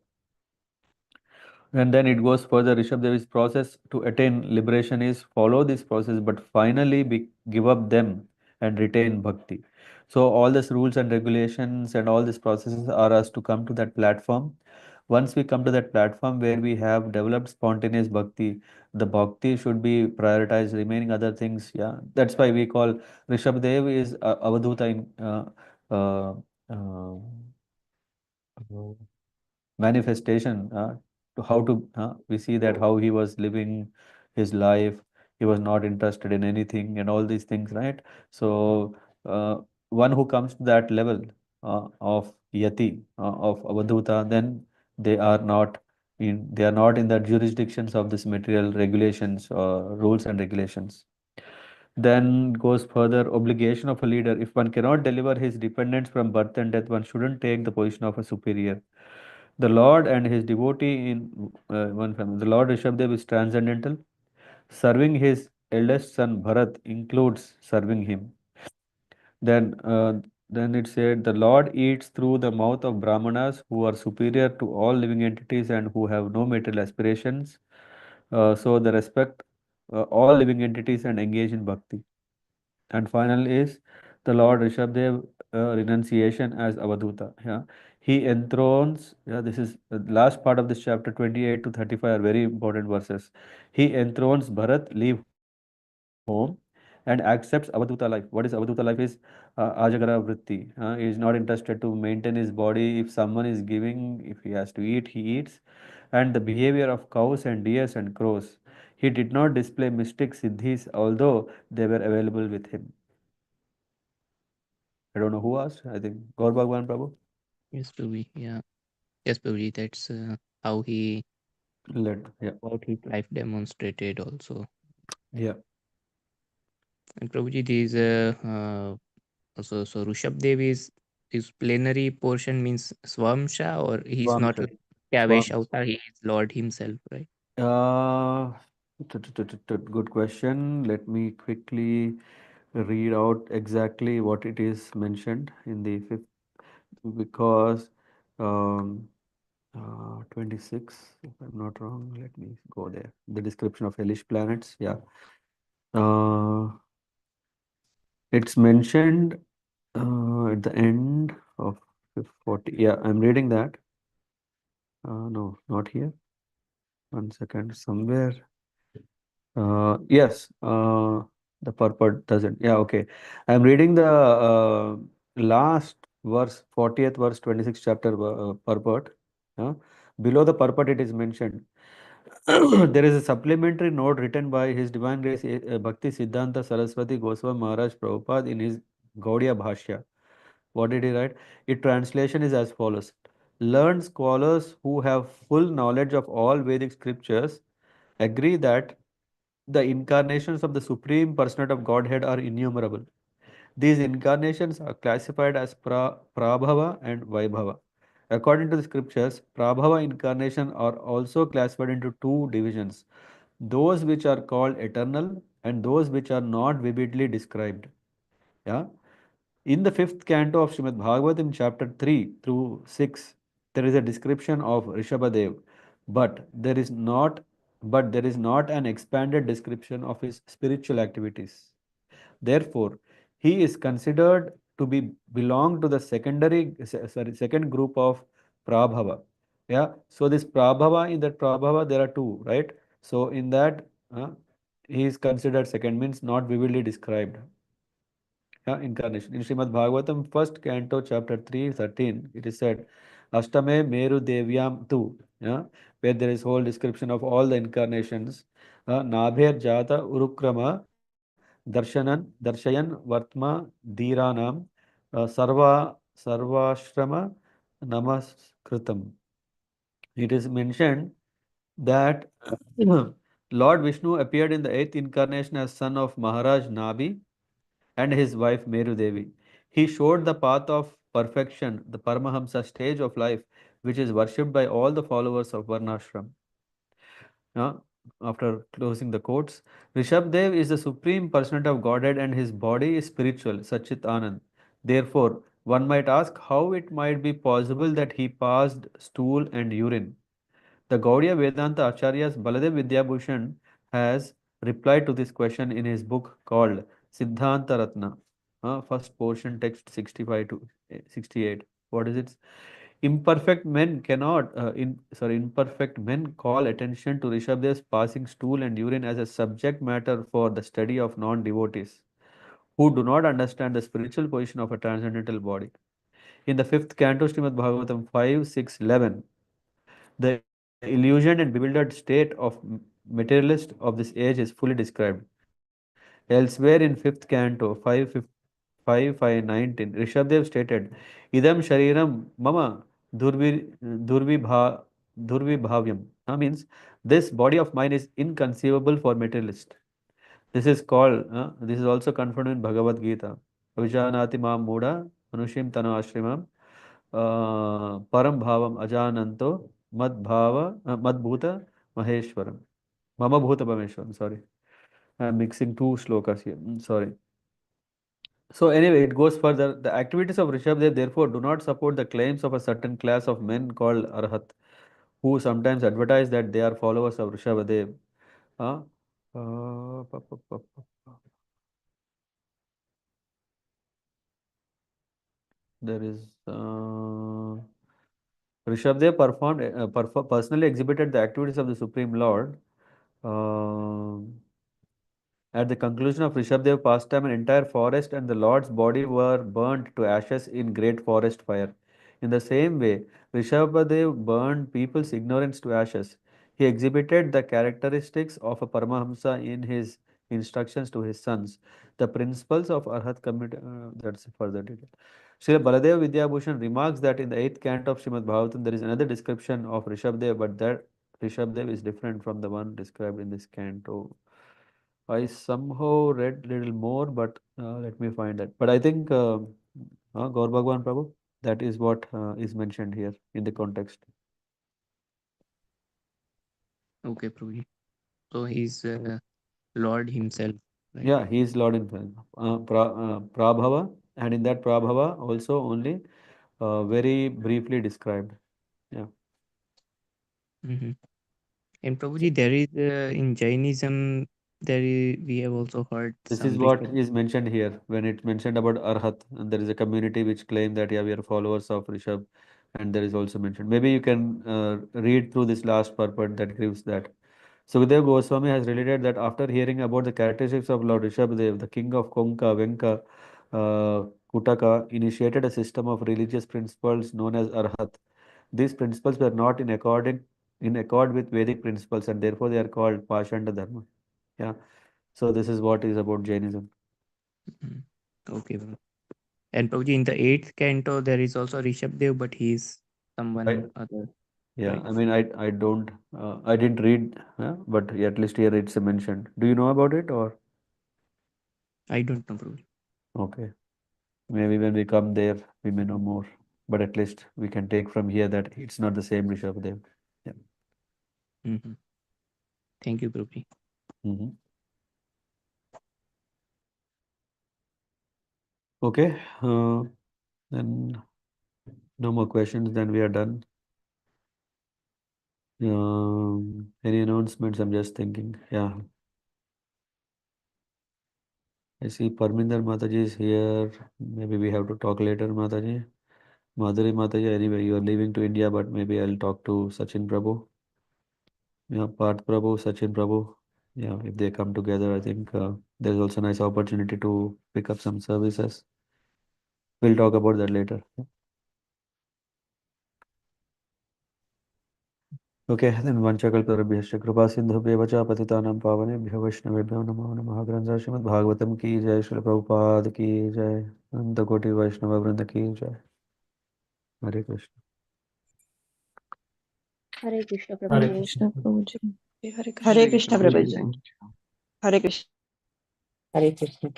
Speaker 1: And then it goes further. Rishabhdevi's process to attain liberation is follow this process, but finally give up them and retain bhakti. So all these rules and regulations and all these processes are us to come to that platform. Once we come to that platform where we have developed spontaneous bhakti, the bhakti should be prioritized. Remaining other things, yeah. That's why we call Rishabhdev is Avadhuta in uh, uh, manifestation to how to we see that how he was living his life. He was not interested in anything and all these things, right? So one who comes to that level of yati, of avadhuta, then they are not in the jurisdictions of this material regulations or rules and regulations. Then goes further, obligation of a leader. If one cannot deliver his dependents from birth and death, one shouldn't take the position of a superior. The Lord and his devotee in one family. The Lord Rishabdev is transcendental. Serving his eldest son Bharat includes serving him. Then it said the Lord eats through the mouth of Brahmanas who are superior to all living entities and who have no material aspirations. So they respect all living entities and engage in bhakti. And final is the Lord Rishabdev renunciation as Avadhuta. Yeah. He enthrones, yeah, this is the last part of this chapter 28 to 35 are very important verses. He enthrones Bharat, leave home, and accepts Avadhuta life. What is Avadhuta life? Is Ajagara Vritti. He is not interested to maintain his body. If someone is giving, if he has to eat, he eats. And the behavior of cows and deers and crows. He did not display mystic siddhis, although they were available with him. I don't know who asked. I think Gaur Bhagwan Prabhu
Speaker 6: Yes, Prabhuji. Yeah. Yes, Prabhuji. That's how he
Speaker 1: led. Yeah.
Speaker 6: about his life demonstrated also.
Speaker 1: Yeah.
Speaker 6: And Prabhuji, this so Rishabdev is his plenary portion means Swamsha, or he's not
Speaker 1: Swamsha.
Speaker 6: like Kyavesh
Speaker 1: Swam.
Speaker 6: avatar, he is Lord himself, right?
Speaker 1: Good question. Let me quickly read out exactly what it is mentioned in the fifth, because 26, if I'm not wrong, let me go there. The description of hellish planets. Yeah. It's mentioned at the end of 40. Yeah, I'm reading that. No, not here. 1 second. Somewhere. Yes, the purport doesn't. Yeah, okay. I'm reading the last verse, 40th verse, 26th chapter purport. Below the purport, it is mentioned. There is a supplementary note written by His Divine Grace Bhakti Siddhanta Saraswati Goswami Maharaj Prabhupada in his Gaudiya Bhashya. What did he write? Its translation is as follows. Learned scholars who have full knowledge of all Vedic scriptures agree that the incarnations of the Supreme Personality of Godhead are innumerable. These incarnations are classified as Prabhava and Vaibhava. According to the scriptures, Prabhava incarnation are also classified into two divisions, those which are called eternal and those which are not vividly described. Yeah. In the fifth canto of Śrīmad-Bhāgavatam, chapter 3 through 6, there is a description of Rsabhadev, but there is not an expanded description of his spiritual activities. Therefore, he is considered to be belong to the second group of Prabhava. Yeah. So this Prabhava, in that Prabhava, there are two, right? So in that, he is considered second, means not vividly described. Yeah, incarnation. In Śrīmad-Bhāgavatam, first canto, chapter 3:13, it is said, Ashtame Meru Devyam Tu, yeah, where there is whole description of all the incarnations. Nabher Jata Urukrama Darshayan Vartma Dhiranam Sarvashrama Namaskritam. It is mentioned that Lord Vishnu appeared in the eighth incarnation as son of Maharaj Nabi and his wife Meru Devi. He showed the path of perfection, the Paramahamsa stage of life, which is worshipped by all the followers of Varnashram. Uh, After closing the quotes, Rishabdev is the supreme personality of Godhead and his body is spiritual, Satchit Anand. Therefore, one might ask how it might be possible that he passed stool and urine. The Gaudiya Vedanta Acharyas Baladev Vidyabhushan has replied to this question in his book called Siddhanta Ratna, first portion, text 65 to 68. What is it? Imperfect men call attention to Rishabdev's passing stool and urine as a subject matter for the study of non-devotees who do not understand the spiritual position of a transcendental body. In the fifth canto, Srimad Bhagavatam 5, 6, 11, The illusioned and bewildered state of materialist of this age is fully described. Elsewhere in 5th Canto, 5.5.19, Rishabdev stated, Idam Shariram Mama Durvibhavyam. Means, this body of mine is inconceivable for materialist. This is called, this is also confirmed in Bhagavad Gita. Avijanati mam muda, manushim tana ashrimam, param bhavam ajananto, mad bhuta maheshwaram. Mama bhuta maheshwaram, sorry. I'm mixing two slokas here. Sorry. So anyway, it goes further. The activities of Rishabdev therefore do not support the claims of a certain class of men called Arhat, who sometimes advertise that they are followers of Rsabhadev. Uh, uh, pa- pa- pa- pa- pa. There is Rishabdev personally exhibited the activities of the Supreme Lord. At the conclusion of Rishabdev pastime, an entire forest and the Lord's body were burnt to ashes in great forest fire. In the same way, Rishabdev burned people's ignorance to ashes. He exhibited the characteristics of a Paramahamsa in his instructions to his sons. The principles of Arhat community, that's further detail. Srila Baladev Vidyabhushan remarks that in the 8th canto of Śrīmad-Bhāgavatam there is another description of Rishabdev, but that Rishabdev is different from the one described in this canto. I somehow read little more, but let me find that. But I think Gaur Bhagwan Prabhu, that is what is mentioned here in the context.
Speaker 6: Okay, Prabhuji. So he's Lord himself, right?
Speaker 1: Yeah, he is Lord in Prabhava, and in that Prabhava also only very briefly described. Yeah.
Speaker 6: Mm-hmm. And Prabhuji, there is in Jainism, we have also heard
Speaker 1: This
Speaker 6: some
Speaker 1: is what
Speaker 6: Rishabh.
Speaker 1: is mentioned here when it mentioned about Arhat, and there is a community which claim that yeah, we are followers of Rishabh, and there is also mentioned. Maybe you can read through this last purport that gives that. Sukadeva Goswami has related that after hearing about the characteristics of Lord Rishabhadev, the king of Konka, Venka, Kutaka, initiated a system of religious principles known as Arhat. These principles were not in accord with Vedic principles, and therefore they are called Pashanda Dharma. Yeah. So this is what is about Jainism.
Speaker 6: Mhm. Okay, Prabhuji. And Prabhuji, in the 8th canto, there is also Rishabdev, but he is someone other.
Speaker 1: Yeah,
Speaker 6: Right.
Speaker 1: I mean, I don't, I didn't read, but at least here it's mentioned. Do you know about it or?
Speaker 6: I don't know, Prabhuji.
Speaker 1: Okay. Maybe when we come there, we may know more. But at least we can take from here that it's not the same Rishabhadev. Yeah.
Speaker 6: Mm-hmm. Thank you, Prabhuji.
Speaker 1: Mm-hmm. Okay. Then no more questions. Then we are done. Any announcements? I'm just thinking. Yeah. I see Parminder Mataji is here. Maybe we have to talk later, Mataji. Madhuri Mataji, anyway, you are leaving to India, but maybe I'll talk to Sachin Prabhu. Yeah, Parth Prabhu, Sachin Prabhu. Yeah, if they come together, I think there's also a nice opportunity to pick up some services. We'll talk about that later. Okay, then Vanchakalparabhyascha Kripa Sindhubhya Vacha Patitanam Pavanebhyo Vaishnavebhyo Namo Namaha Granth Śrīmad-Bhāgavatam ki jai, Śrīla Prabhupada ki jai, Anta Koti Vaishnava Vrinda ki jai. Hare Krishna.
Speaker 4: Hare Krishna
Speaker 2: Hare
Speaker 4: Prabhuji.
Speaker 2: Krishna.
Speaker 3: Krishna Prabhuji. Hare Krishna.
Speaker 7: Hare Krishna
Speaker 2: Hare
Speaker 7: Prabhuji.
Speaker 2: Krishna.
Speaker 7: Hare Krishna.
Speaker 5: Hare Krishna.